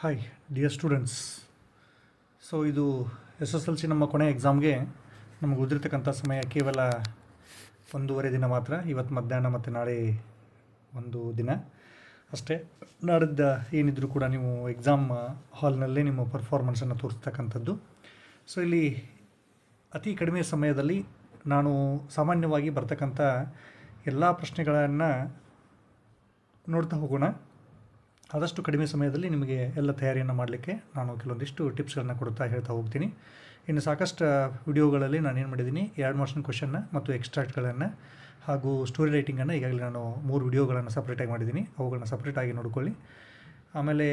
Hi dear students. So ಇದು SSLC ನಮ್ಮ ಕೊನೆಯ ಎಕ್ಸಾಮ್ಗೆ ನಮಗೆ ಉಳಿದಿರ್ತಕ್ಕಂಥ ಸಮಯ ಕೇವಲ 1.5 ದಿನ ಮಾತ್ರ. ಇವತ್ತು ಮಧ್ಯಾಹ್ನ ಮತ್ತು ನಾಳೆ ಒಂದು ದಿನ ಅಷ್ಟೇ. ನಾಡಿದ್ದ ಏನಿದ್ರೂ ಕೂಡ ನೀವು ಎಕ್ಸಾಮ್ ಹಾಲ್ನಲ್ಲೇ ನಿಮ್ಮ ಪರ್ಫಾರ್ಮೆನ್ಸನ್ನು ತೋರಿಸ್ತಕ್ಕಂಥದ್ದು. ಸೊ ಇಲ್ಲಿ ಅತಿ ಕಡಿಮೆ ಸಮಯದಲ್ಲಿ ನಾನು ಸಾಮಾನ್ಯವಾಗಿ ಬರ್ತಕ್ಕಂಥ ಎಲ್ಲ ಪ್ರಶ್ನೆಗಳನ್ನು ನೋಡ್ತಾ ಹೋಗೋಣ. ಆದಷ್ಟು ಕಡಿಮೆ ಸಮಯದಲ್ಲಿ ನಿಮಗೆ ಎಲ್ಲ ತಯಾರಿಯನ್ನು ಮಾಡಲಿಕ್ಕೆ ನಾನು ಕೆಲವೊಂದಿಷ್ಟು ಟಿಪ್ಸ್ಗಳನ್ನು ಕೊಡ್ತಾ ಹೇಳ್ತಾ ಹೋಗ್ತೀನಿ. ಇನ್ನು ಸಾಕಷ್ಟು ವಿಡಿಯೋಗಳಲ್ಲಿ ನಾನು ಏನು ಮಾಡಿದ್ದೀನಿ, 2 ಮಾರ್ಕ್ಸ್ನ ಕ್ವಶನ್ನ ಮತ್ತು ಎಕ್ಸ್ಟ್ರಾಕ್ಟ್ಗಳನ್ನು ಹಾಗೂ ಸ್ಟೋರಿ ರೈಟಿಂಗನ್ನು ಈಗಾಗಲೇ ನಾನು 3 ವಿಡಿಯೋಗಳನ್ನು ಸಪ್ರೇಟಾಗಿ ಮಾಡಿದ್ದೀನಿ. ಅವುಗಳನ್ನ ಸಪ್ರೇಟಾಗಿ ನೋಡ್ಕೊಳ್ಳಿ. ಆಮೇಲೆ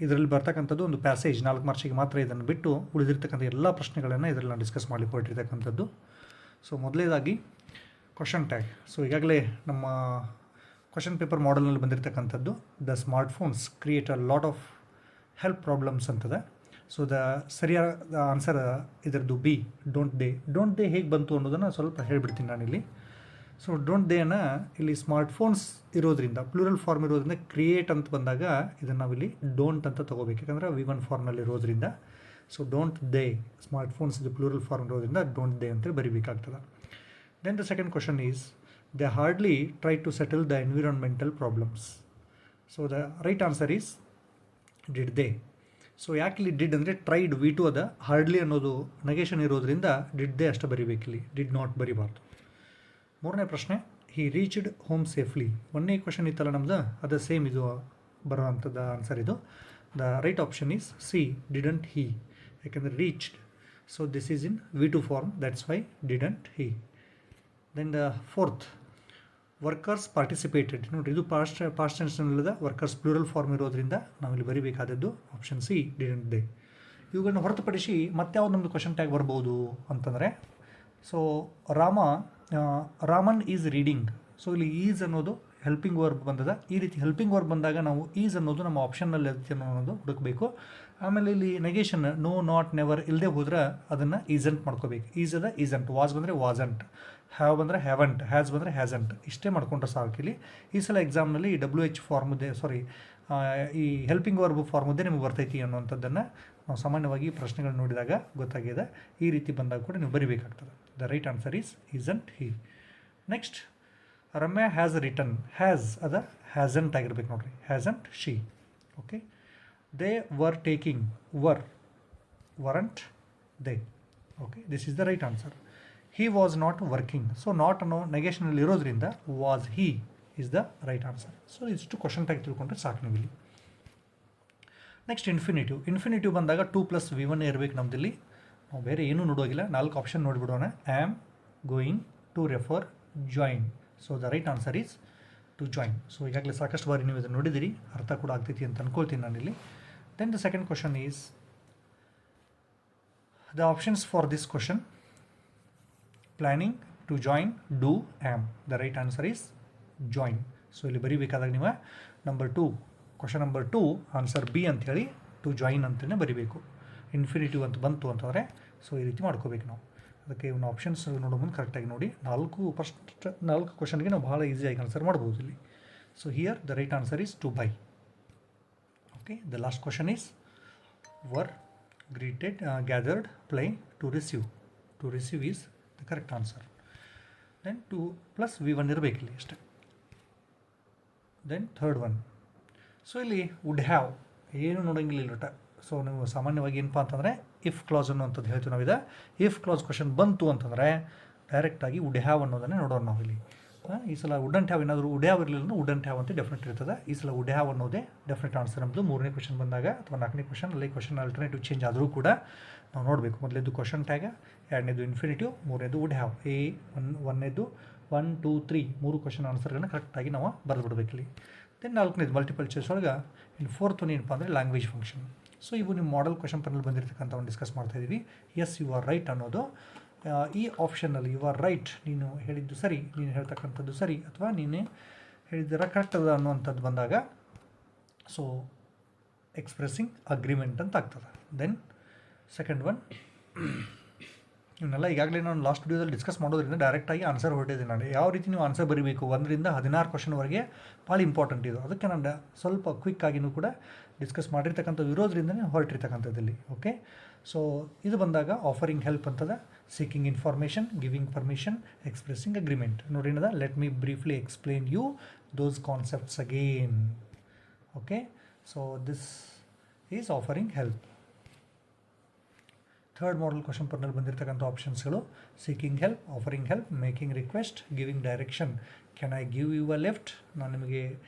ಇದರಲ್ಲಿ ಬರ್ತಕ್ಕಂಥದ್ದು ಒಂದು ಪ್ಯಾಸೇಜ್ 4 ಮಾರ್ಕ್ಸಿಗೆ ಮಾತ್ರ. ಇದನ್ನು ಬಿಟ್ಟು ಉಳಿದಿರ್ತಕ್ಕಂಥ ಎಲ್ಲ ಪ್ರಶ್ನೆಗಳನ್ನು ಇದರಲ್ಲಿ ನಾನು ಡಿಸ್ಕಸ್ ಮಾಡಲಿಕ್ಕೆ ಹೊರಟಿರ್ತಕ್ಕಂಥದ್ದು. ಸೊ ಮೊದಲನೇದಾಗಿ ಕ್ವಶನ್ ಟ್ಯಾಗ್. ಸೊ ಈಗಾಗಲೇ ನಮ್ಮ ಕ್ವಶನ್ ಪೇಪರ್ ಮಾಡೆಲ್ನಲ್ಲಿ ಬಂದಿರತಕ್ಕಂಥದ್ದು the smartphones create a lot of help problems ಅಂತದೆ. ಸೊ ಸರಿಯಾದ ಆನ್ಸರ್ ಇದರದ್ದು ಬಿ, ಡೋಂಟ್ ದೇ ಹೇಗೆ ಬಂತು ಅನ್ನೋದನ್ನು ಸ್ವಲ್ಪ ಹೇಳಿಬಿಡ್ತೀನಿ ನಾನಿಲ್ಲಿ. ಸೊ ಡೋಂಟ್ ದೇಯನ್ನು ಇಲ್ಲಿ ಸ್ಮಾರ್ಟ್ಫೋನ್ಸ್ ಇರೋದ್ರಿಂದ ಪ್ಲೂರಲ್ ಫಾರ್ಮ್ ಇರೋದ್ರಿಂದ ಕ್ರಿಯೇಟ್ ಅಂತ ಬಂದಾಗ ಇದನ್ನು ನಾವಿಲ್ಲಿ ಡೋಂಟ್ ಅಂತ ತೊಗೋಬೇಕು, ಯಾಕಂದರೆ V1 ಫಾರ್ಮ್ನಲ್ಲಿ ಇರೋದ್ರಿಂದ. ಸೊ ಡೋಂಟ್ ದೇ, ಸ್ಮಾರ್ಟ್ಫೋನ್ಸ್ ಇದು ಪ್ಲೂರಲ್ ಫಾರ್ಮ್ ಇರೋದ್ರಿಂದ ಡೋಂಟ್ ದೇ ಅಂತೇಳಿ ಬರೀಬೇಕಾಗ್ತದೆ. Then the second question is they hardly try to settle the environmental problems. So the right answer is did they. So ಯಾಕಿಲ್ಲಿ ಡಿಡ್ ಅಂದರೆ tried V2 ಅದ, hardly ಅನ್ನೋದು negation ಇರೋದ್ರಿಂದ did they ಅಷ್ಟೇ ಬರಿಬೇಕಿಲ್ಲಿ, did not ಬರಿಬಾರ್ದು. ಮೂರನೇ ಪ್ರಶ್ನೆ, ಹಿ ರೀಚ್ಡ್ ಹೋಮ್ ಸೇಫ್ಲಿ. ಒಂದನೇ ಕ್ವಶನ್ ಇತ್ತಲ್ಲ ನಮ್ದು, ಅದು ಸೇಮ್ ಇದು ಬರುವಂಥದ್ದು ಆನ್ಸರ್ ಇದು. The right option is C, didn't he, ಯಾಕೆಂದರೆ reached. So this is in V2 form, that's why didn't he. Then the fourth, workers participated. ನೋಡಿರಿ, ಇದು ಪಾಸ್ಟ್ ಟೆನ್ಸ್ನಲ್ಲಿದೆ, ವರ್ಕರ್ಸ್ ಪ್ಲೂರಲ್ ಫಾರ್ಮ್ ಇರೋದ್ರಿಂದ ನಾವಿಲ್ಲಿ ಬರಿಬೇಕಾದದ್ದು ಆಪ್ಷನ್ ಸಿ, ಡಿಡಂಟ್ ದೇ. ಇವುಗಳನ್ನ ಹೊರತುಪಡಿಸಿ ಮತ್ತೆ ಯಾವ್ದು ನಮ್ಮದು ಕ್ವಶನ್ ಟ್ಯಾಗ್ ಬರ್ಬೋದು ಅಂತಂದರೆ, so Raman is reading. So ಇಲ್ಲಿ ಈಸ್ ಅನ್ನೋದು ಹೆಲ್ಪಿಂಗ್ ವರ್ಬ್ ಬಂದದ. ಈ ರೀತಿ ಹೆಲ್ಪಿಂಗ್ ವರ್ಬ್ ಬಂದಾಗ ನಾವು ಈಸ್ ಅನ್ನೋದು ನಮ್ಮ ಆಪ್ಷನ್ನಲ್ಲಿ ಇರುತ್ತೆ ಅನ್ನೋದು ಹುಡುಕಬೇಕು. ಆಮೇಲೆ ಇಲ್ಲಿ ನೆಗೇಷನ್ ನೋ, ನಾಟ್, ನೆವರ್ ಇಲ್ಲದೆ ಹೋದ್ರೆ ಅದನ್ನು ಈಸೆಂಟ್ ಮಾಡ್ಕೋಬೇಕು. ಈಸ್ ಅದ ಈಸೆಂಟ್, ವಾಸ್ ಬಂದರೆ ವಾಸಂಟ್, ಹ್ಯಾವ್ ಬಂದರೆ ಹ್ಯಾವಂಟ್, ಹ್ಯಾಸ್ ಬಂದರೆ ಹ್ಯಾಸಂಟ್, ಇಷ್ಟೇ ಮಾಡ್ಕೊಂಡ್ರೆ ಸಾಕಿಲ್ಲಿ. ಈ ಸಲ ಎಕ್ಸಾಮ್ನಲ್ಲಿ WH ಫಾರ್ಮುದ್ದೆ ಈ ಹೆಲ್ಪಿಂಗ್ ವರ್ಬ್ ಫಾರ್ಮುದ್ದೆ ನಿಮಗೆ ಬರ್ತೈತಿ ಅನ್ನೋಂಥದ್ದನ್ನು ನಾವು ಸಾಮಾನ್ಯವಾಗಿ ಪ್ರಶ್ನೆಗಳು ನೋಡಿದಾಗ ಗೊತ್ತಾಗಿದೆ. ಈ ರೀತಿ ಬಂದಾಗ ಕೂಡ ನೀವು ಬರಿಬೇಕಾಗ್ತದೆ. The right answer is isn't he. Next, Ramya has written. Has ಅದ ಹ್ಯಾಸಂಟ್ ಆಗಿರ್ಬೇಕು ನೋಡಿರಿ, hasn't she. Okay. They were taking, weren't they. Okay, this is the right answer. He was not working. So not ಅನ್ನೋ ನೆಗೇಷನಲ್ಲಿ ಇರೋದ್ರಿಂದ was he is the right answer. So ಇಷ್ಟು question tag ತಿಳ್ಕೊಂಡ್ರೆ ಸಾಕು ನೀವು ಇಲ್ಲಿ. ನೆಕ್ಸ್ಟ್ ಇನ್ಫಿನಿಟಿವ್ ಬಂದಾಗ 2 + V1 ಇರಬೇಕು ನಮ್ಮದಿಲ್ಲಿ. ನಾವು ಬೇರೆ ಏನೂ ನೋಡೋಗಿಲ್ಲ, 4 ಆಪ್ಷನ್ ನೋಡಿಬಿಡೋಣ. Am, going, to refer, join. So the right answer is to join. So ಈಗಾಗಲೇ ಸಾಕಷ್ಟು ಬಾರಿ ನೀವು ಇದನ್ನು ನೋಡಿದಿರಿ, ಅರ್ಥ ಕೂಡ ಆಗ್ತೈತಿ ಅಂತ ಅನ್ಕೊಳ್ತೀನಿ ನಾನಿಲ್ಲಿ. Then the second question is the options for this question: planning, to join, do, am. The right answer is join. So ಇಲ್ಲಿ ಬರೀಬೇಕಾದಾಗ ನೀವು ಕ್ವಶನ್ ನಂಬರ್ 2 ಆನ್ಸರ್ ಬಿ ಅಂಥೇಳಿ ಟು ಜಾಯಿನ್ ಅಂತಲೇ ಬರೀಬೇಕು. ಇನ್ಫಿನಿಟಿವ್ ಅಂತ ಬಂತು ಅಂತಂದರೆ ಸೊ ಈ ರೀತಿ ಮಾಡ್ಕೋಬೇಕು ನಾವು. ಅದಕ್ಕೆ ಇವನ್ನ ಆಪ್ಷನ್ಸ್ ನೋಡೋ ಮುಂದೆ ಕರೆಕ್ಟಾಗಿ ನೋಡಿ. 4 ಕ್ವಶನ್ಗೆ ನಾವು ಭಾಳ ಈಸಿಯಾಗಿ ಆನ್ಸರ್ ಮಾಡ್ಬೋದು ಇಲ್ಲಿ. So here the right answer is to buy. Okay. The last question is were, greeted, gathered, play, to receive. To receive is the correct answer. Then 2 + V1 ಇರಬೇಕಿಲ್ಲಿ ಅಷ್ಟೇ. ದೆನ್ ಥರ್ಡ್ ಒನ್, ಸೊ ಇಲ್ಲಿ would have ಏನು ನೋಡೋಂಗಿಲ್ಲ ಇಲ್ಲಟ. So ನೀವು ಸಾಮಾನ್ಯವಾಗಿ ಏನಪ್ಪ ಅಂತಂದರೆ if clause ಅನ್ನುವಂಥದ್ದು ಹೇಳ್ತೀವಿ ನಾವಿದೆ. ಇಫ್ ಕ್ಲಾಸ್ ಕ್ವಶನ್ ಬಂತು ಅಂತಂದರೆ ಡೈರೆಕ್ಟಾಗಿ ವುಡ್ ಹ್ಯಾವ್ ಅನ್ನೋದನ್ನೇ ನೋಡೋಣ ನಾವಿಲ್ಲಿ. ಈ ಸಲ ವುಡಂಟ್ ಹ್ಯಾವ್, ಏನಾದರೂ ವುಡ್ ಹ್ಯಾವ್ ಇರಲಿಲ್ಲ ಅಂದ್ರೆ ವುಡಂಟ್ ಹ್ಯಾವ್ ಅಂತ ಡೆಫಿನೆಟ್ ಇರ್ತದೆ. ಈ ಸಲ ವುಡ್ ಹ್ಯಾವ್ ಅನ್ನೋದೇ ಡೆಫಿನೆಟ್ ಆನ್ಸರ್ ನಮ್ಮದು. 3ನೇ ಕ್ವಶನ್ ಬಂದಾಗ ಅಥವಾ 4ನೇ ಕ್ವಶನ್ ಅಲ್ಲಿ ಕ್ವಶನ್ ಆಲ್ಟರ್ನೇಟಿವ್ ಚೇಂಜ್ ಆದರೂ ಕೂಡ ನಾವು ನೋಡಬೇಕು. ಮೊದಲೇದು ಕ್ವಶನ್ ಟ್ಯಾಗ, 2ನೇದು ಇನ್ಫಿನಿಟಿವ್, 3ನೇದು ವುಡ್ ಹ್ಯಾವ್. ಒಂದನೇದು 1, 2, 3 3 ಕ್ವಶನ್ ಆನ್ಸರ್ಗಳನ್ನ ಕರೆಕ್ಟಾಗಿ ನಾವು ಬರೆದು ಬಿಡಬೇಕಿಲ್ಲಿ. ದೆನ್ 4ನೇದು ಮಲ್ಟಿಪಲ್ ಚಾಯ್ಸ್ ಒಳಗೆ. ಇನ್ನು 4th ಒನ್ ಏನಪ್ಪ ಅಂದರೆ ಲ್ಯಾಂಗ್ವೇಜ್ ಫಂಕ್ಷನ್. ಸೊ ಇವು ನಿಮ್ಮ ಮಾಡೆಲ್ ಕ್ವಶನ್ ಪೇಪರ್ನಲ್ಲಿ ಬಂದಿರತಕ್ಕಂಥ ಒಂದು ಡಿಸ್ಕಸ್ ಮಾಡ್ತಾಯಿದ್ದೀವಿ. ಎಸ್, ಯು ಆರ್ ರೈಟ್ ಅನ್ನೋದು ಈ ಆಪ್ಷನ್ನಲ್ಲಿ ಯು ಆರ್ ರೈಟ್, ನೀನು ಹೇಳಿದ್ದು ಸರಿ, ನೀನು ಹೇಳ್ತಕ್ಕಂಥದ್ದು ಸರಿ, ಅಥವಾ ನೀನು ಹೇಳಿದ್ದರ ಕರೆಕ್ಟ್ ಅದ ಅನ್ನುವಂಥದ್ದು ಬಂದಾಗ ಸೊ ಎಕ್ಸ್ಪ್ರೆಸ್ಸಿಂಗ್ ಅಗ್ರಿಮೆಂಟ್ ಅಂತ ಆಗ್ತದೆ. ದೆನ್ ಸೆಕೆಂಡ್ ಒನ್, ಇವನ್ನೆಲ್ಲ ಈಗಾಗಲೇ ನಾನು ಲಾಸ್ಟ್ ವೀಡಿಯೋದಲ್ಲಿ ಡಿಸ್ಕಸ್ ಮಾಡೋದ್ರಿಂದ ಡೈರೆಕ್ಟಾಗಿ ಆನ್ಸರ್ ಹೊರಟಿದ್ದೀನಿ ನಾನು. ಯಾವ ರೀತಿ ನೀವು ಆನ್ಸರ್ ಬರೀಬೇಕು 1ರಿಂದ 16 ಕ್ವಶನ್ವರೆಗೆ ಭಾಳ ಇಂಪಾರ್ಟೆಂಟ್ ಇದು. ಅದಕ್ಕೆ ನಾನು ಸ್ವಲ್ಪ ಕ್ವಿಕ್ಕಾಗಿಯೂ ಕೂಡ ಡಿಸ್ಕಸ್ ಮಾಡಿರ್ತಕ್ಕಂಥದ್ದು ಇರೋದ್ರಿಂದನೇ ಹೊರಟಿರ್ತಕ್ಕಂಥದ್ದಲ್ಲಿ. ಓಕೆ, ಸೊ ಇದು ಬಂದಾಗ ಆಫರಿಂಗ್ ಹೆಲ್ಪ್ ಅಂತದ, seeking information, giving permission, expressing agreement. ನೋಡಿ ಏನದ, let me briefly explain you those concepts again. Okay, so this is offering help. Third model question ಪರ್ನಲ್ಲಿ ಬಂದಿರತಕ್ಕಂಥ ಆಪ್ಷನ್ಸ್ಗಳು seeking help, offering help, making request, giving direction. Can I give you a lift, ನಾನು ನಿಮಗೆ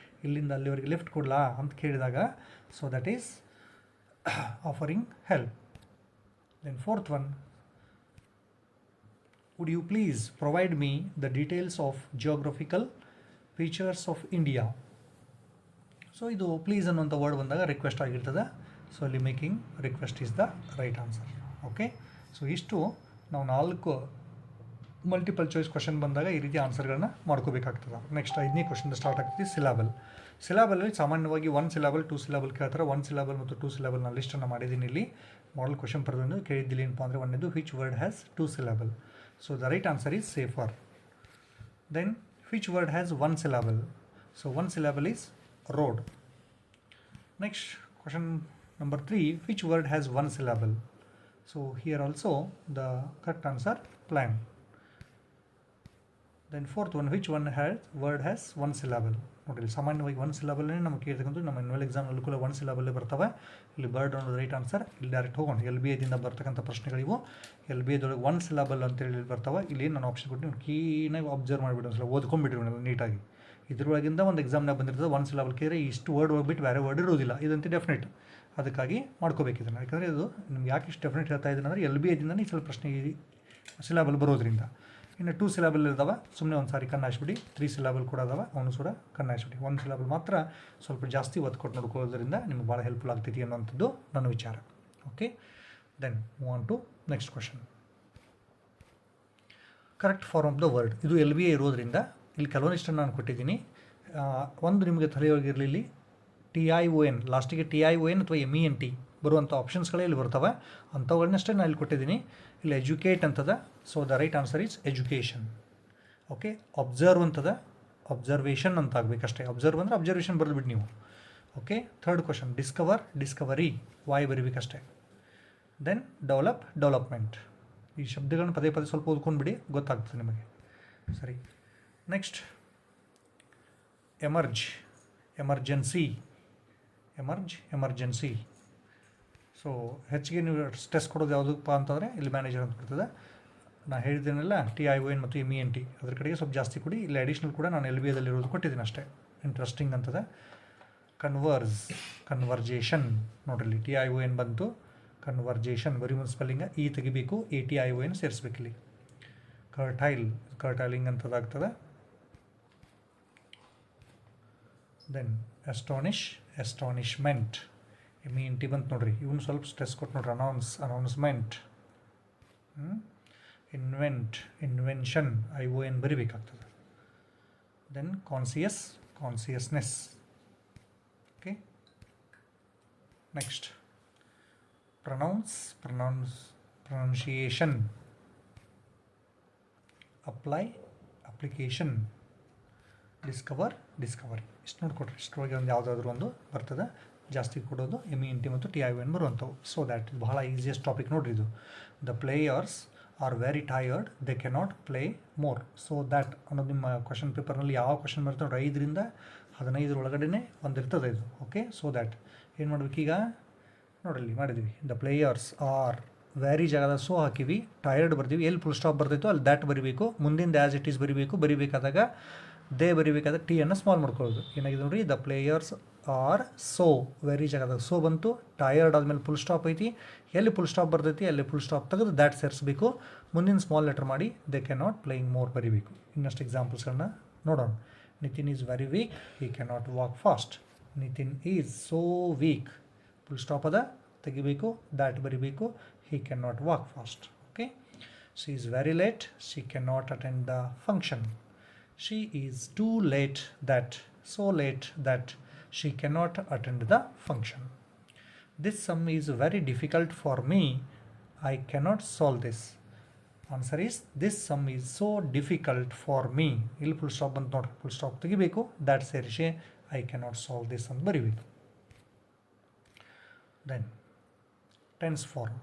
ಇಲ್ಲಿಂದ ಅಲ್ಲಿವರೆಗೆ lift ಕೊಡಲಾ ಅಂತ ಕೇಳಿದಾಗ, so that is offering help. Then fourth one, would you please provide me the details of geographical features of India. So ಇದು please ಅನ್ನುವಂಥ word ಬಂದಾಗ ರಿಕ್ವೆಸ್ಟ್ ಆಗಿರ್ತದೆ. ಸೊ ಅಲ್ಲಿ making request is the right answer. Okay, so ಇಷ್ಟು ನಾವು 4 multiple choice question ಬಂದಾಗ ಈ ರೀತಿ ಆನ್ಸರ್ಗಳನ್ನ ಮಾಡ್ಕೋಬೇಕಾಗ್ತದೆ. ನೆಕ್ಸ್ಟ್ 5ನೇ ಕ್ವಶನ್ ಸ್ಟಾರ್ಟ್ ಆಗ್ತದೆ ಸಿಲಾಬಲ್. ಸಿಲಾಬಲಲ್ಲಿ ಸಾಮಾನ್ಯವಾಗಿ 1 ಸಿಲಾಬಲ್ 2 ಸಿಲಾಬಲ್ ಕೇಳ್ತಾರೆ. 1 ಸಿಲಾಬಲ್ ಮತ್ತು 2 ಸಿಲಾಬಲ್ನ ಲಿಸ್ಟನ್ನು ಮಾಡಿದ್ದೀನಿ ಇಲ್ಲಿ. ಮಾಡಲ್ ಕ್ವಶನ್ ಪರ್ದಿಂದ ಕೇಳಿದ್ದಿಲ್ಲ ಏನಪ್ಪ ಅಂದರೆ, ಒಂದೇದು which word has 2 syllable. So the right answer is safer. Then which word has 1 syllable. So 1 syllable is road. Next question number 3, which word has 1 syllable. So here also the correct answer plan. Then fourth one, which one word has 1 syllable. ನೋಡಿ, ಸಾಮಾನ್ಯವಾಗಿ 1 ಸಿಲಾಬಲ್ನೇ ನಮಗೆ ಕೇಳ್ತಕ್ಕಂಥ ನಮ್ಮ annual ಎಕ್ಸಾಮ್ನಲ್ಲೂ ಕೂಡ 1 ಸಿಲಾಬಲ್ಲೇ ಬರ್ತವೆ. ಇಲ್ಲಿ bird ಅನ್ನೋದು right answer. ಇಲ್ಲಿ direct ಹೋಗೋಣ, LBIದಿಂದ ಬರ್ತಕ್ಕಂಥ ಪ್ರಶ್ನೆಗಳಿವು. LBIದೊಳಗೆ 1 ಸಿಲಾಬಲ್ ಅಂತೇಳಿ ಬರ್ತಾವೆ. ಇಲ್ಲಿ ನಾನು ಆಪ್ಷನ್ ಕೊಟ್ಟು ನೀವು ಕ್ಲೀನಾಗಿ ಅಬ್ಸರ್ವ್ ಮಾಡಿಬಿಡಿ, ಒಂದ್ಸಲ ಓದ್ಕೊಂಡ್ಬಿಟ್ಟಿರಿ ನೀಟಾಗಿ. ಇದ್ರೊಳಗಿಂದ ಒಂದು ಎಕ್ಸಾಮ್ನಾಗ ಬಂದಿರ್ತದೆ 1 ಸಿಲಾಬಲ್ ಕೇಳಿದ್ರೆ ಇಷ್ಟು ವರ್ಡ್ ಹೋಗ್ಬಿಟ್ಟು ಬೇರೆ ವರ್ಡ್ ಇರೋದಿಲ್ಲ. ಇದಂತೂ ಡೆಫಿನೆಟ್, ಅದಕ್ಕಾಗಿ ಮಾಡ್ಕೋಬೇಕು ಇದನ್ನು. ಯಾಕಂದರೆ ಇದು ನಿಮ್ಗೆ ಯಾಕೆ ಇಷ್ಟು ಡೆಫಿನೆಟ್ ಹೇಳ್ತಾ ಇದ್ದೀನಿ ಅಂದರೆ, LBIದಿಂದನೇ ಈ ಸ್ವಲ್ಪ ಪ್ರಶ್ನೆ ಸಿಲಾಬಲ್ ಬರೋದ್ರಿಂದ. ಇನ್ನು 2 ಸಿಲಾಬಲ್ ಇರ್ತಾವೆ, ಸುಮ್ಮನೆ ಒಂದು ಸಾರಿ ಕಣ್ಣಾಯಿಸ್ಬಿಡಿ. 3 ಸಿಲಾಬಲ್ ಕೂಡ ಅದಾವೆ, ಅವನು ಕೂಡ ಕಣ್ಣಾಯಿಸ್ಬಿಡಿ. 1 ಸಿಲಾಬಲ್ ಮಾತ್ರ ಸ್ವಲ್ಪ ಜಾಸ್ತಿ ಒತ್ತು ಕೊಟ್ಟು ನೋಡ್ಕೊಳ್ಳೋದ್ರಿಂದ ನಿಮ್ಗೆ ಭಾಳ ಹೆಲ್ಪ್ಫುಲ್ ಆಗ್ತೈತಿ ಅನ್ನೋಂಥದ್ದು ನನ್ನ ವಿಚಾರ. Okay, then move on to next question. Correct form of the word. ಇದು LBI ಇರೋದ್ರಿಂದ ಇಲ್ಲಿ ಕೆಲವೊಂದಿಷ್ಟನ್ನು ನಾನು ಕೊಟ್ಟಿದ್ದೀನಿ. ಒಂದು ನಿಮಗೆ ತಲೆಯೊಳಗಿರಲಿ, TION ಲಾಸ್ಟಿಗೆ TION ಅಥವಾ MENT ಬರುವಂಥ ಆಪ್ಷನ್ಸ್ಗಳೇ ಇಲ್ಲಿ ಬರ್ತವೆ. ಅಂಥವುಗಳನ್ನಷ್ಟೇ ನಾನು ಇಲ್ಲಿ ಕೊಟ್ಟಿದ್ದೀನಿ. ಇಲ್ಲಿ ಎಜುಕೇಟ್ ಅಂತದ. So the right answer is education. Okay, observe ಅಂತದ, ಅಬ್ಸರ್ವೇಷನ್ ಅಂತ ಆಗಬೇಕಷ್ಟೇ. ಅಬ್ಸರ್ವ್ ಅಂದರೆ ಅಬ್ಸರ್ವೇಷನ್ ಬರೆದುಬಿಟ್ಟು ನೀವು. Okay, third question discover, discovery, Y ಬರೀಬೇಕಷ್ಟೇ. Then develop, development. ಈ ಶಬ್ದಗಳನ್ನ ಪದೇ ಪದೇ ಸ್ವಲ್ಪ ಓದ್ಕೊಂಡ್ಬಿಡಿ, ಗೊತ್ತಾಗ್ತದೆ ನಿಮಗೆ. ಸರಿ, next emerge, emergency, emergency. So ಹೆಚ್ಚಿಗೆ ನೀವು ಸ್ಟ್ರೆಸ್ ಕೊಡೋದು ಯಾವುದಪ್ಪ ಅಂತಂದರೆ ಇಲ್ಲಿ ಮ್ಯಾನೇಜರ್ ಅಂತ ಬರ್ತದೆ. ನಾನು ಹೇಳಿದ್ದೇನೆಲ್ಲ TION ಮತ್ತು MENT ಅದ್ರ ಕಡೆಗೆ ಸ್ವಲ್ಪ ಜಾಸ್ತಿ ಕೊಡಿ. ಇಲ್ಲಿ ಅಡಿಷ್ನಲ್ ಕೂಡ ನಾನು LBIದಲ್ಲಿರೋದು ಕೊಟ್ಟಿದ್ದೀನಿ ಅಷ್ಟೇ. ಇಂಟ್ರೆಸ್ಟಿಂಗ್ ಅಂತದ. Converse, conversation. ನೋಡ್ರಿ TION ಬಂತು, ಕನ್ವರ್ಜೇಷನ್ ಬರೀ ಒಂದು ಸ್ಪೆಲ್ಲಿಂಗ ಈ ತೆಗಿಬೇಕು, ATION ಸೇರಿಸ್ಬೇಕು ಇಲ್ಲಿ. ಕರ್ಟೈಲ್, ಕರ್ಟೈಲಿಂಗ್ ಅಂತದಾಗ್ತದೆ. Then astonish, astonishment. MENT ಬಂತು ನೋಡ್ರಿ, ಇವನು ಸ್ವಲ್ಪ ಸ್ಟ್ರೆಸ್ ಕೊಟ್ಟು ನೋಡ್ರಿ. Announce, announcement. Invent, invention, ION ಬರಿಬೇಕಾಗ್ತದೆ. Then conscious, consciousness. Okay, next pronounce, pronunciation. Apply, application. Discover, discovery. ಇಷ್ಟು ನೋಡ್ಕೊಟ್ರಿ. ಇಷ್ಟರೊಳಗೆ ಒಂದು ಯಾವುದಾದ್ರೂ ಒಂದು ಬರ್ತದೆ. ಜಾಸ್ತಿ ಕೊಡೋದು MENT ಮತ್ತು TION ಬರುವಂಥವು. ಸೊ ದ್ಯಾಟ್ ಬಹಳ ಈಸಿಯೆಸ್ಟ್ ಟಾಪಿಕ್ ನೋಡ್ರಿ ಇದು. The players are very tired, they cannot play more. So that ಅನ್ನೋದು ನಿಮ್ಮ ಕ್ವಶನ್ ಪೇಪರ್ನಲ್ಲಿ ಯಾವ ಕ್ವಶನ್ ಬರ್ತದೆ ನೋಡಿ, 5ರಿಂದ 15 ಒಳಗಡೆ ಒಂದಿರ್ತದೆ ಇದು. ಓಕೆ, ಸೊ ದ್ಯಾಟ್ ಏನು ಮಾಡ್ಬೇಕೀಗ ನೋಡಲ್ಲಿ ಮಾಡಿದ್ವಿ. ದ ಪ್ಲೇಯರ್ಸ್ ಆರ್ ವೆರಿ ಜಾಗದ ಸೊ ಹಾಕಿವಿ, ಟಯರ್ಡ್ ಬರ್ತೀವಿ, ಎಲ್ಲಿ ಫುಲ್ ಸ್ಟಾಪ್ ಬರ್ತಿತ್ತು ಅಲ್ಲಿ ದ್ಯಾಟ್ ಬರಿಬೇಕು. ಮುಂದಿಂದ ಆ್ಯಸ್ ಇಟ್ ಈಸ್ ಬರಿಬೇಕು. ಬರಿಬೇಕಾದಾಗ ದೇ ಬರಿಬೇಕಾದ T-ಯನ್ನು ಸ್ಮಾಲ್ ಮಾಡ್ಕೊಳ್ಳೋದು. ಏನಾಗಿದೆ ನೋಡಿರಿ, the players are so very ಜಾಗದಾಗ ಸೊ ಬಂತು. ಟಯರ್ಡ್ ಆದಮೇಲೆ ಫುಲ್ ಸ್ಟಾಪ್ ಐತಿ, ಎಲ್ಲಿ ಫುಲ್ ಸ್ಟಾಪ್ ಬರ್ತೈತಿ ಅಲ್ಲಿ ಫುಲ್ ಸ್ಟಾಪ್ ತೆಗೆದು ದ್ಯಾಟ್ ಸೇರಿಸಬೇಕು. ಮುಂದಿನ ಸ್ಮಾಲ್ ಲೆಟರ್ ಮಾಡಿ they can not playing more ಬರಿಬೇಕು. ಇನ್ನಷ್ಟು ಎಕ್ಸಾಂಪಲ್ಸ್ಗಳನ್ನ ನೋಡೋಣ. Nitin is very weak, he can not walk fast. Nitin is so weak, full stop ಅದ ತೆಗಿಬೇಕು, ದ್ಯಾಟ್ ಬರಿಬೇಕು. He can not walk fast. Okay, she is very late, she can not attend the function. She is too late that, so late that she cannot attend the function. This sum is very difficult for me. I cannot solve this. Answer is this some is so difficult for me. ಇಲ್ಲಿ full stop ಬಂತು ನೋಡ್ರಿ, full stop ತೆಗಿಬೇಕು, that ಸೇರಿಸಿ I cannot solve this ಅಂತ ಬರೀಬೇಕು. Then tense form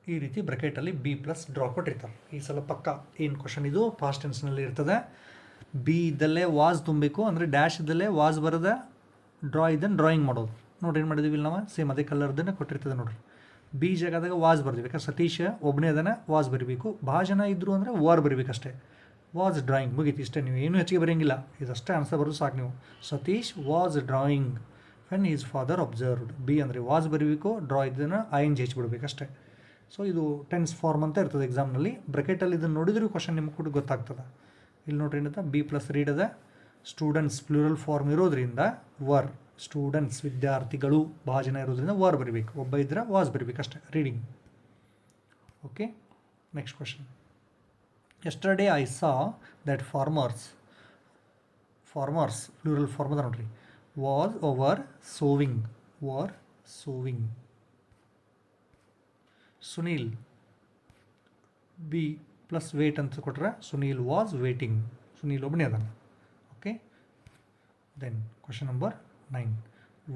ಈ ರೀತಿ ಬ್ರೆಕೆಟಲ್ಲಿ B plus draw ಕೊಟ್ಟಿರ್ತಾರೆ. ಈ ಸಲ ಪಕ್ಕ ಏನು ಕ್ವಶನ್ ಇದು ಪಾಸ್ಟ್ ಟೆನ್ಸ್ನಲ್ಲಿ ಇರ್ತದೆ. ಬಿ ಇದ್ದಲ್ಲೇ ವಾಸ್ ತುಂಬಬೇಕು, ಅಂದರೆ ಡ್ಯಾಶ್ ಇದ್ದಲ್ಲೇ ವಾಸ್ ಬರೋದ, ಡ್ರಾ ಇದನ್ನು ಡ್ರಾಯಿಂಗ್ ಮಾಡೋದು. ನೋಡ್ರಿ ಏನು ಮಾಡಿದೀವಿ ನಾವು, ಸೇಮ್ ಅದೇ ಕಲರ್ದನ್ನು ಕೊಟ್ಟಿರ್ತದೆ ನೋಡ್ರಿ. ಬಿ ಜಾಗದಾಗ ವಾಸ್ ಬರ್ತೀವಿ, ಯಾಕಂದ್ರೆ ಸತೀಶ್ ಒಬ್ಬನೇ ಅದನ್ನು ವಾಸ್ ಬರೀಬೇಕು. ಭಾಳ ಜನ ಇದ್ದರು ಅಂದರೆ ವಾರ್ ಬರೀಬೇಕಷ್ಟೇ. ವಾಸ್ ಡ್ರಾಯಿಂಗ್ ಮುಗೀತು ಇಷ್ಟೇ, ನೀವು ಏನೂ ಹೆಚ್ಚಿಗೆ ಬರೋಂಗಿಲ್ಲ, ಇದಷ್ಟೇ ಆನ್ಸರ್ ಬರೋದು ಸಾಕು ನೀವು. Satish was drawing when is father observed. B ಅಂದರೆ ವಾಸ್ ಬರೀಬೇಕು, ಡ್ರಾ ಇದನ್ನು ING ಬಿಡಬೇಕಷ್ಟೇ. ಸೊ ಇದು ಟೆನ್ಸ್ ಫಾರ್ಮ್ ಅಂತ ಇರ್ತದೆ ಎಕ್ಸಾಮ್ನಲ್ಲಿ. ಬ್ರೆಕೆಟಲ್ಲಿ ಇದನ್ನು ನೋಡಿದ್ರೂ ಕ್ವಶನ್ ನಿಮ್ಗೆ ಕೂಡ ಗೊತ್ತಾಗ್ತದೆ. ಇಲ್ಲಿ ನೋಡ್ರಿ ಏನಂತ ಬಿ ಪ್ಲಸ್ ರೀಡ್ ಅದ, ಸ್ಟೂಡೆಂಟ್ಸ್ ಪ್ಲೂರಲ್ ಫಾರ್ಮ್ ಇರೋದ್ರಿಂದ ವರ್, ಸ್ಟೂಡೆಂಟ್ಸ್ ವಿದ್ಯಾರ್ಥಿಗಳು ಭಾಳ ಜನ ಇರೋದ್ರಿಂದ ವರ್ ಬರೀಬೇಕು, ಒಬ್ಬ ಇದ್ರೆ ವಾಸ್ ಬರೀಬೇಕು ಅಷ್ಟೇ. Reading. Okay, next question. Yesterday I saw that farmers plural form ಅದ ನೋಡ್ರಿ. Was over sowing, were sowing. Sunil B plus wait ಅಂತ ಕೊಟ್ರೆ ಸುನೀಲ್ ವಾಸ್ ವೇಟಿಂಗ್, ಸುನೀಲ್ ಒಬ್ಬನೇ ಅದಾನ. Okay, then question number 9.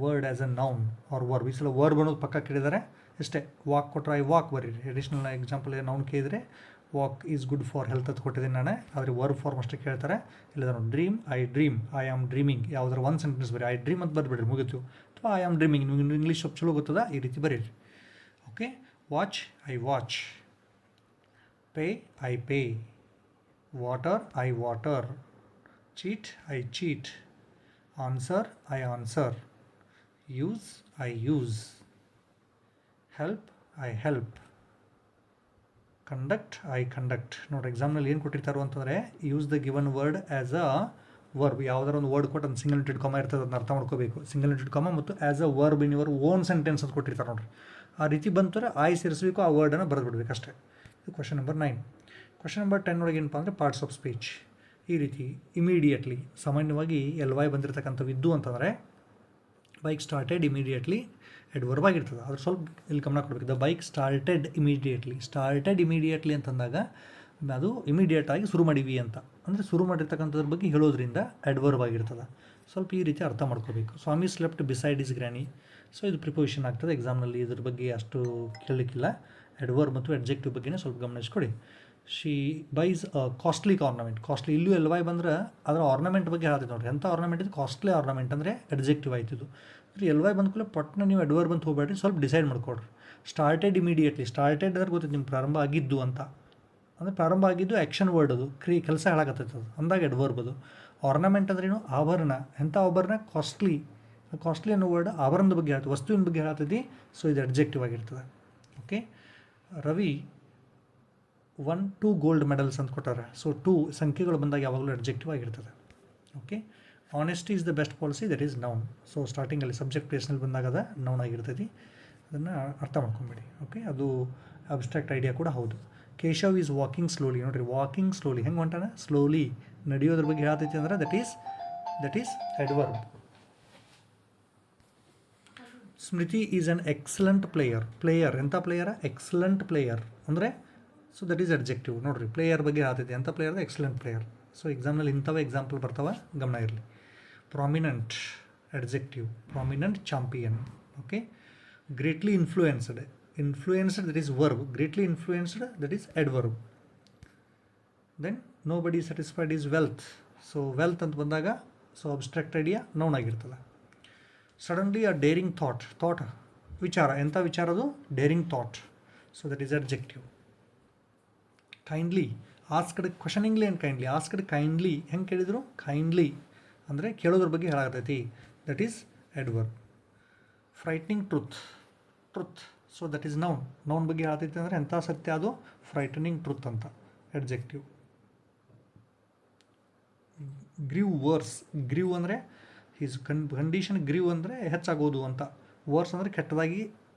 Word as a noun or verb. ಈ ಸಲ verb ಅನ್ನೋದು ಪಕ್ಕ ಕೇಳಿದ್ದಾರೆ ಇಷ್ಟೇ. ವಾಕ್ ಕೊಟ್ಟರೆ ಐ ವಾಕ್ ಬರೀರಿ. ಎಡಿಷ್ನಲ್ ಎಕ್ಸಾಂಪಲ್ ನೌನ್ ಕೇಳಿದರೆ walk is good for health ಅಂತ ಕೊಟ್ಟಿದ್ದೀನಿ ನಾನು, ಆದರೆ ವರ್ಬ್ ಫಾರ್ಮ್ ಅಷ್ಟೇ ಕೇಳ್ತಾರೆ. ಇಲ್ಲ ನೋಡಿ, dream I dream, I am dreaming, ಯಾವುದಾರ ಒಂದು ಸೆಂಟೆನ್ಸ್ ಬರೀ ಐ ಡ್ರೀಮ್ ಅಂತ ಬರ್ಬಿಡ್ರಿ ಮುಗಿತು. ಅಥವಾ ಐ ಆಮ್ ಡ್ರೀಮಿಂಗ್, ನಿಮ್ಗೆ ಇಂಗ್ಲೀಷ್ ಸ್ವಲ್ಪ ಚಲೋ ಗೊತ್ತದ, ಈ ರೀತಿ ಬರೀರಿ. Okay, watch I watch, pay I pay, water I water, cheat I cheat, answer I answer, use I use, help I help, conduct I conduct. ನೋಡಿರಿ ಎಕ್ಸಾಮ್ನಲ್ಲಿ ಏನು ಕೊಟ್ಟಿರ್ತಾರೋ ಅಂತಂದರೆ use the given word as a verb. ಯಾವುದಾರ ಒಂದು word ಕೊಟ್ಟು ಒಂದು single ಇಂಟೆಡ್ ಕಾಮ ಇರ್ತದೆ, ಅದನ್ನ ಅರ್ಥ ಮಾಡ್ಕೋಬೇಕು. ಸಿಂಗಲ್ ಇಂಟೆಡ್ ಕಾಮ ಮತ್ತು as a verb in your own sentence ಅಂತ ಕೊಟ್ಟಿರ್ತಾರೆ ನೋಡಿರಿ. ಆ ರೀತಿ ಬಂತಂದರೆ ಆಯ್ ಸೇರಿಸಬೇಕು, ಆ ವರ್ಡನ್ನು ಬರೆದು ಬಿಡಬೇಕು ಅಷ್ಟೇ. ಇದು ಕ್ವಶನ್ ನಂಬರ್ 9. ಕ್ವಶನ್ ನಂಬರ್ 10 ಒಳಗೆ ಏನಪ್ಪ ಅಂದರೆ ಪಾರ್ಟ್ಸ್ ಆಫ್ ಸ್ಪೀಚ್. ಈ ರೀತಿ ಇಮಿಡಿಯೇಟ್ಲಿ ಸಾಮಾನ್ಯವಾಗಿ LY ಬಂದಿರತಕ್ಕಂಥವು ಇದ್ದು ಅಂತಂದರೆ ಬೈಕ್ ಸ್ಟಾರ್ಟೆಡ್ ಇಮಿಡಿಯೇಟ್ಲಿ ಎಡ್ವರ್ಬ್ ಆಗಿರ್ತದೆ. ಅದ್ರ ಸ್ವಲ್ಪ ಇಲ್ಲಿ ಗಮನ ಕೊಡಬೇಕು. ದ ಬೈಕ್ ಸ್ಟಾರ್ಟೆಡ್ ಇಮಿಡಿಯೇಟ್ಲಿ ಅಂತಂದಾಗ ಅದು ಇಮಿಡಿಯೇಟಾಗಿ ಶುರು ಮಾಡೀವಿ ಅಂತ, ಅಂದರೆ ಶುರು ಮಾಡಿರ್ತಕ್ಕಂಥದ್ರ ಬಗ್ಗೆ ಹೇಳೋದ್ರಿಂದ ಎಡ್ವರ್ಬ್ ಆಗಿರ್ತದೆ. ಸ್ವಲ್ಪ ಈ ರೀತಿ ಅರ್ಥ ಮಾಡ್ಕೋಬೇಕು. Swami slept beside his granny. So ಇದು ಪ್ರಿಪೋಸಿಷನ್ ಆಗ್ತದೆ ಎಕ್ಸಾಮ್ನಲ್ಲಿ, ಇದ್ರ ಬಗ್ಗೆ ಅಷ್ಟು ಕೇಳಲಿಕ್ಕಿಲ್ಲ. ಎಡ್ವರ್ಬ್ ಮತ್ತು ಅಡ್ಜೆಕ್ಟಿವ್ ಬಗ್ಗೆನೇ ಸ್ವಲ್ಪ ಗಮನಿಸ್ಕೊಡಿ. She buys costly ornament. Costly ಇಲ್ಲೂ LY ಬಂದ್ರೆ ಅದರ ಆರ್ನಮೆಂಟ್ ಬಗ್ಗೆ ಹೇಳ್ತಿದ್ದು ನೋಡಿರಿ. ಎಂಥ ಆರ್ನಮೆಂಟ್ ಇದು? ಕಾಸ್ಟ್ಲಿ ಆರ್ನಮೆಂಟ್ ಅಂದರೆ ಅಡ್ಜೆಕ್ಟಿವ್ ಆಯ್ತಿದ್ದು. LY ಬಂದ ಕೂಡಲೇ ಪಟ್ನ ನೀವು ಎಡ್ವರ್ಬ್ ಅಂತ ಹೋಗ್ಬೇಡ್ರಿ, ಸ್ವಲ್ಪ ಡಿಸೈಡ್ ಮಾಡ್ಕೊಡ್ರಿ. ಸ್ಟಾರ್ಟೆಡ್ ಇಮಿಡಿಯೇಟ್ಲಿ, ಸ್ಟಾರ್ಟೆಡ್ ಅಂದ್ರೆ ಗೊತ್ತಿತ್ತು ನಿಮ್ಮ ಪ್ರಾರಂಭ ಆಗಿದ್ದು ಅಂತ, ಅಂದರೆ ಪ್ರಾರಂಭ ಆಗಿದ್ದು ಆ್ಯಕ್ಷನ್ ವರ್ಡ್, ಅದು ಕೆಲಸ ಹೇಳಕತ್ತೈತೆ ಅದು ಅಂದಾಗ ಎಡ್ವರ್ಬ್ ಅದು. ಆರ್ನಮೆಂಟ್ ಅಂದ್ರೇನು? ಆಭರಣ. ಎಂಥ ಆಭರಣ? ಕಾಸ್ಟ್ಲಿ. ಕಾಸ್ಟ್ಲಿ ಅನ್ನೋ ವರ್ಡ್ ಆಭರಣದ ಬಗ್ಗೆ ಹೇಳ್ತದೆ, ವಸ್ತುವಿನ ಬಗ್ಗೆ ಹೇಳ್ತೈತಿ. ಸೊ ಇದು ಅಡ್ಜೆಕ್ಟಿವ್ ಆಗಿರ್ತದೆ. ಓಕೆ, ರವಿ 2 ಗೋಲ್ಡ್ ಮೆಡಲ್ಸ್ ಅಂತ ಕೊಟ್ಟಾರೆ. ಸೊ 2 ಸಂಖ್ಯೆಗಳು ಬಂದಾಗ ಯಾವಾಗಲೂ ಅಡ್ಜೆಕ್ಟಿವ್ ಆಗಿರ್ತದೆ. Okay, honesty is the best policy, that is noun. So ಸ್ಟಾರ್ಟಿಂಗಲ್ಲಿ ಸಬ್ಜೆಕ್ಟ್ ಪ್ಲೇಸ್ನಲ್ಲಿ ಬಂದಾಗ ಅದು ನೌನ್ ಆಗಿರ್ತೈತಿ, ಅದನ್ನು ಅರ್ಥ ಮಾಡ್ಕೊಂಬಿಡಿ. ಓಕೆ, ಅದು ಅಬ್ಸ್ಟ್ರಾಕ್ಟ್ ಐಡಿಯಾ ಕೂಡ ಹೌದು. Keshav is walking slowly. ನೋಡಿರಿ, ವಾಕಿಂಗ್ ಸ್ಲೋಲಿ ಹೆಂಗೆ ಹೊಂಟಾನ? ಸ್ಲೋಲಿ ನಡೆಯೋದ್ರ ಬಗ್ಗೆ ಹೇಳ್ತೈತಿ ಅಂದರೆ that is adverb. Smriti is an excellent player. ಎಂಥ ಪ್ಲೇಯರ? ಎಕ್ಸಲೆಂಟ್ ಪ್ಲೇಯರ್ ಅಂದರೆ ಸೊ ದಟ್ ಈಸ್ ಅಡ್ಜೆಕ್ಟಿವ್. ನೋಡಿರಿ, ಪ್ಲೇಯರ್ ಬಗ್ಗೆ ಹೇಳ್ತೈತಿ, ಎಂಥ ಪ್ಲೇಯರ್? Excellent player. ಸೊ ಎಕ್ಸಾಮ್ನಲ್ಲಿ ಇಂಥವೇ ಎಕ್ಸಾಂಪಲ್ ಬರ್ತಾವೆ, ಗಮನ ಇರಲಿ. Prominent adjective, prominent champion. Okay, greatly influenced that is verb, greatly influenced that is adverb. Then nobody satisfied is wealth. So wealth ಅಂತ ಬಂದಾಗ ಸೊ ಅಬ್ಸ್ಟ್ರಾಕ್ಟ್ ಐಡಿಯಾ ನೌನ್ ಆಗಿರ್ತದೆ. Suddenly a daring thought ವಿಚಾರ. ಎಂಥ ವಿಚಾರ ಅದು? Daring thought. So that is adjective. Kindly asked, questioningly and kindly. Asked kindly ಹೆಂಗೆ ಕೇಳಿದರು? Kindly ಅಂದರೆ ಕೇಳೋದ್ರ ಬಗ್ಗೆ ಹೇಳಾಕತ್ತೈತಿ, that is adverb. Frightening truth. So that is noun ಬಗ್ಗೆ ಹೇಳ್ತೈತಿ ಅಂದರೆ ಎಂಥ ಸತ್ಯ ಅದು? ಫ್ರೈಟನಿಂಗ್ ಟ್ರುತ್ ಅಂತ, ಅಡ್ಜೆಕ್ಟಿವ್. ಗ್ರೀವ್ ಅಂದರೆ ಹೀಸ್ ಕಂಡೀಷನ್. ಗ್ರೀವ್ ಅಂದರೆ ಹೆಚ್ಚಾಗೋದು ಅಂತ. ವರ್ಸ್ ಅಂದರೆ ಕೆಟ್ಟದಾಗಿ,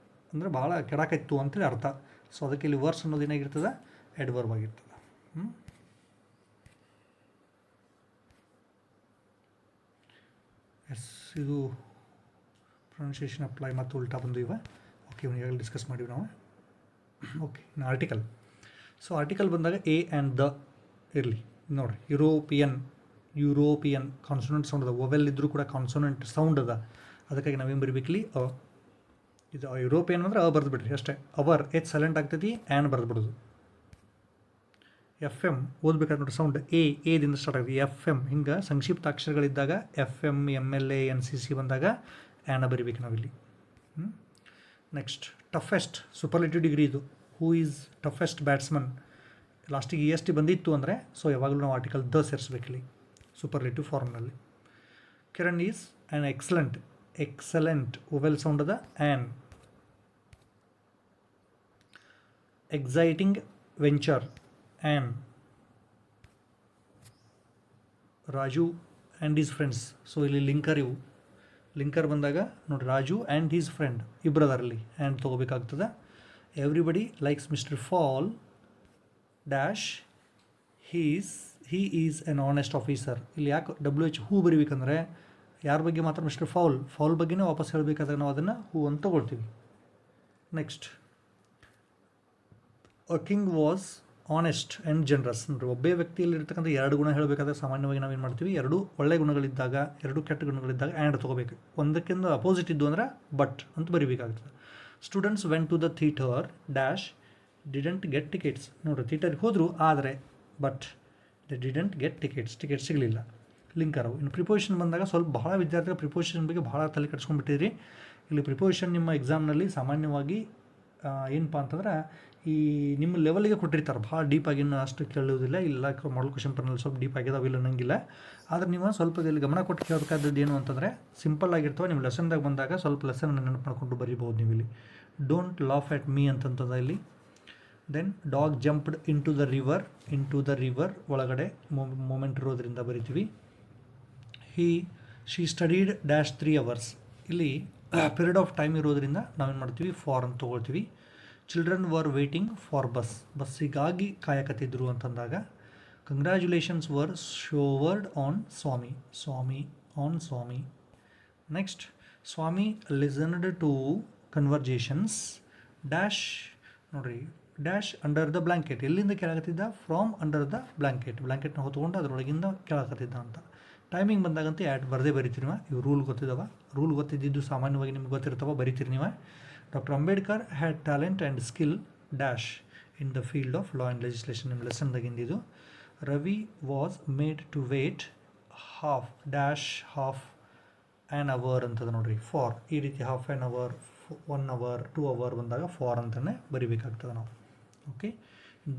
ಅಂದರೆ ಭಾಳ ಕೆಡಾಕೈತು ಅಂತೇಳಿ ಅರ್ಥ. ಸೊ ಅದಕ್ಕೆ ಇಲ್ಲಿ ವರ್ಸ್ ಅನ್ನೋದು ಏನಾಗಿರ್ತದೆ? ಎಡ್ವರ್ಬ್ ಆಗಿರ್ತದೆ. ಎಸ್, ಇದು ಪ್ರೊನೌನ್ಸಿಯೇಷನ್ ಅಪ್ಲೈ ಮತ್ತು ಉಲ್ಟಾ ಬಂದು ಇವೆ. ಓಕೆ, ಈಗಾಗಲೇ ಡಿಸ್ಕಸ್ ಮಾಡಿವಿ ನಾವು. ಓಕೆ, ಇನ್ನು ಆರ್ಟಿಕಲ್. ಸೊ ಆರ್ಟಿಕಲ್ ಬಂದಾಗ ಎ ಆ್ಯಂಡ್ ದ ಇರಲಿ. ನೋಡಿರಿ, ಯುರೋಪಿಯನ್ ಕಾನ್ಸೋನೆಂಟ್ ಸೌಂಡ್ ಅದ. ಓವೆಲ್ ಇದ್ದರೂ ಕೂಡ ಕಾನ್ಸೋನೆಂಟ್ ಸೌಂಡ್ ಅದ, ಅದಕ್ಕಾಗಿ ನಾವೇನು ಬರೀಬೇಕಲ್ಲಿ ಇದು ಯುರೋಪಿಯನ್ ಅಂದರೆ ಬರೆದು ಬಿಡ್ರಿ ಅಷ್ಟೇ. ಅವರ್ ಎಚ್ ಸೈಲೆಂಟ್ ಆಗ್ತೈತಿ, ಆ್ಯನ್ ಬರೆದು ಬಿಡೋದು. ಎಫ್ ಎಮ್ ಓದ್ಬೇಕಾದ್ರೆ ನೋಡಿ, ಸೌಂಡ್ ಎದಿಂದ ಸ್ಟಾರ್ಟ್ ಆಗುತ್ತೆ. ಎಫ್ ಎಮ್ ಹಿಂಗೆ ಸಂಕ್ಷಿಪ್ತ ಅಕ್ಷರಗಳಿದ್ದಾಗ F M, M L A, N C C ಬಂದಾಗ ಆ್ಯನ ಬರಿಬೇಕು ನಾವಿಲ್ಲಿ. ನೆಕ್ಸ್ಟ್ ಟಫೆಸ್ಟ್ ಸೂಪರ್ಲೇಟಿವ್ ಡಿಗ್ರಿ ಇದು. ಹೂ ಈಸ್ ಟಫೆಸ್ಟ್ ಬ್ಯಾಟ್ಸ್ಮನ್, ಲಾಸ್ಟಿಗೆ ಇ ಎಸ್ ಟಿ ಬಂದಿತ್ತು ಅಂದರೆ ಸೊ ಯಾವಾಗಲೂ ನಾವು ಆರ್ಟಿಕಲ್ ದ ಸೇರಿಸ್ಬೇಕಿಲ್ಲಿ ಸೂಪರ್ಲೇಟಿವ್ ಫಾರ್ಮ್ನಲ್ಲಿ. Kiran is an excellent vowel sound ಅದ an. Exciting venture an. Raju and his friends, so ಇಲ್ಲಿ ಲಿಂಕರ್ ಬಂದಾಗ ನೋಡಿ, ರಾಜು ಆ್ಯಂಡ್ ಹೀಸ್ ಫ್ರೆಂಡ್ ಇಬ್ಬರು ಅದರಲ್ಲಿ ಆ್ಯಂಡ್ ತೊಗೋಬೇಕಾಗ್ತದೆ. Everybody likes mister fall dash he is an honest officer. ಇಲ್ಲಿ ಯಾಕೆ WH ಹೂ ಬರೀಬೇಕಂದ್ರೆ ಯಾರ ಬಗ್ಗೆ ಮಾತ್ರ ಮಿಸ್ಟರ್ ಫೌಲ್ ಬಗ್ಗೆನೇ ವಾಪಸ್ ಹೇಳಬೇಕಾದಾಗ ನಾವು ಅದನ್ನು ಹೂ ಅಂತ ತೊಗೊಳ್ತೀವಿ. Next a king was honest and generous. ನೋಡಿರಿ, ಒಬ್ಬೇ ವ್ಯಕ್ತಿಯಲ್ಲಿರ್ತಕ್ಕಂಥ ಎರಡು ಗುಣ ಹೇಳಬೇಕಾದ್ರೆ ಸಾಮಾನ್ಯವಾಗಿ ನಾವೇನು ಮಾಡ್ತೀವಿ, ಎರಡು ಒಳ್ಳೆ ಗುಣಗಳಿದ್ದಾಗ, ಎರಡು ಕೆಟ್ಟ ಗುಣಗಳಿದ್ದಾಗ ಆ್ಯಂಡ್ ತೊಗೋಬೇಕು. ಒಂದಕ್ಕಿಂತ ಅಪೋಸಿಟ್ ಇದ್ದು ಅಂದರೆ ಬಟ್ ಅಂತ ಬರೀಬೇಕಾಗ್ತದೆ. Students went to the theatre dash didn't get tickets. ನೋಡಿರಿ, ಥಿಯೇಟರ್ಗೆ ಹೋದರು ಆದರೆ but they didn't get ticket ಸಿಗಲಿಲ್ಲ. ಲಿಂಕರು. ಇನ್ನು ಪ್ರಿಪೋಸಿಷನ್ ಬಂದಾಗ ಸ್ವಲ್ಪ ಬಹಳ ವಿದ್ಯಾರ್ಥಿಗಳು ಪ್ರಿಪೋಸಿಷನ್ ಬಗ್ಗೆ ಬಹಳ ತಲೆ ಕೆಡಿಸ್ಕೊಂಡ್ಬಿಟ್ಟಿದ್ರಿ. ಇಲ್ಲಿ ಪ್ರಿಪೋಸಿಷನ್ ನಿಮ್ಮ ಎಕ್ಸಾಮ್ನಲ್ಲಿ ಸಾಮಾನ್ಯವಾಗಿ ಏನಪ್ಪ ಅಂತಂದ್ರೆ ಈ ನಿಮ್ಮ ಲೆವೆಲ್ಗೆ ಕೊಟ್ಟಿರ್ತಾರೆ, ಭಾಳ ಡೀಪಾಗಿ ಇನ್ನೂ ಅಷ್ಟು ಕೇಳೋದಿಲ್ಲ. ಇಲ್ಲ ಮಾಡಲ್ ಕ್ವಶನ್ ಪರ್ನಲ್ಲಿ ಸ್ವಲ್ಪ ಡೀಪ್ ಆಗಿದಾವೆ, ಇಲ್ಲ ಅನ್ನಂಗಿಲ್ಲ. ಆದರೆ ನೀವು ಸ್ವಲ್ಪ ಇಲ್ಲಿ ಗಮನ ಕೊಟ್ಟು ಕೇಳಬೇಕಾದದ್ದು ಏನು ಅಂತಂದರೆ ಸಿಂಪಲ್ ಆಗಿರ್ತವೆ. ನಿಮ್ಮ ಲೆಸನ್ದಾಗ ಬಂದಾಗ ಸ್ವಲ್ಪ ಲೆಸನ್ ನೆನಪು ಮಾಡ್ಕೊಂಡು ಬರೀಬೋದು ನೀವು ಇಲ್ಲಿ. ಡೋಂಟ್ ಲಾಫ್ ಎಟ್ ಮೀ ಅಂತಂತದ ಇಲ್ಲಿ. Then dog jumped into the river ಒಳಗಡೆ ಮೂಮೆಂಟ್ ಇರೋದ್ರಿಂದ ಬರಿತೀವಿ. She studied dash 3 hours. ಇಲ್ಲಿ ಪೀರಿಯಡ್ ಆಫ್ ಟೈಮ್ ಇರೋದ್ರಿಂದ ನಾವೇನು ಮಾಡ್ತೀವಿ, ಫಾರ್ ಅಂತ ತೊಗೊಳ್ತೀವಿ. ಚಿಲ್ಡ್ರನ್ ವರ್ ವೇಟಿಂಗ್ ಫಾರ್ ಬಸ್ಸಿಗಾಗಿ ಕಾಯಕತ್ತಿದ್ರು ಅಂತಂದಾಗ congratulations were showered on Swami. Next Swami listened to conversations dash. ನೋಡಿರಿ, ಡ್ಯಾಶ್ ಅಂಡರ್ ದ ಬ್ಲ್ಯಾಂಕೆಟ್. ಎಲ್ಲಿಂದ ಕೇಳಾಕತ್ತಿದ್ದ, ಫ್ರಾಮ್ ಅಂಡರ್ ದ ಬ್ಲ್ಯಾಂಕೆಟ್ನ ಹೊತ್ಕೊಂಡು ಅದರೊಳಗಿಂದ ಕೇಳಾಕತ್ತಿದ್ದ ಅಂತ. ಟೈಮಿಂಗ್ ಬಂದಾಗಂತೂ ಬರದೇ ಬರಿತೀರಿ ನೀವು. ಇವು ರೂಲ್ ಗೊತ್ತಿದ್ದು ಸಾಮಾನ್ಯವಾಗಿ ನಿಮ್ಗೆ ಗೊತ್ತಿರ್ತಾವ, ಬರಿತೀರಿ ನೀವು. Doctor Ambedkar had talent and skill dash in the field of law and legislation. ನಿಮ್ಮ ಲೆಸನ್ದಾಗಿಂದಿದ್ದು. Ravi was made to wait half an hour ಅಂತದ ನೋಡಿರಿ, ಫಾರ್. ಈ ರೀತಿ half an hour, 1 hour, 2 hour ಬಂದಾಗ ಫಾರ್ ಅಂತಲೇ ಬರಿಬೇಕಾಗ್ತದೆ ನಾವು. ಓಕೆ.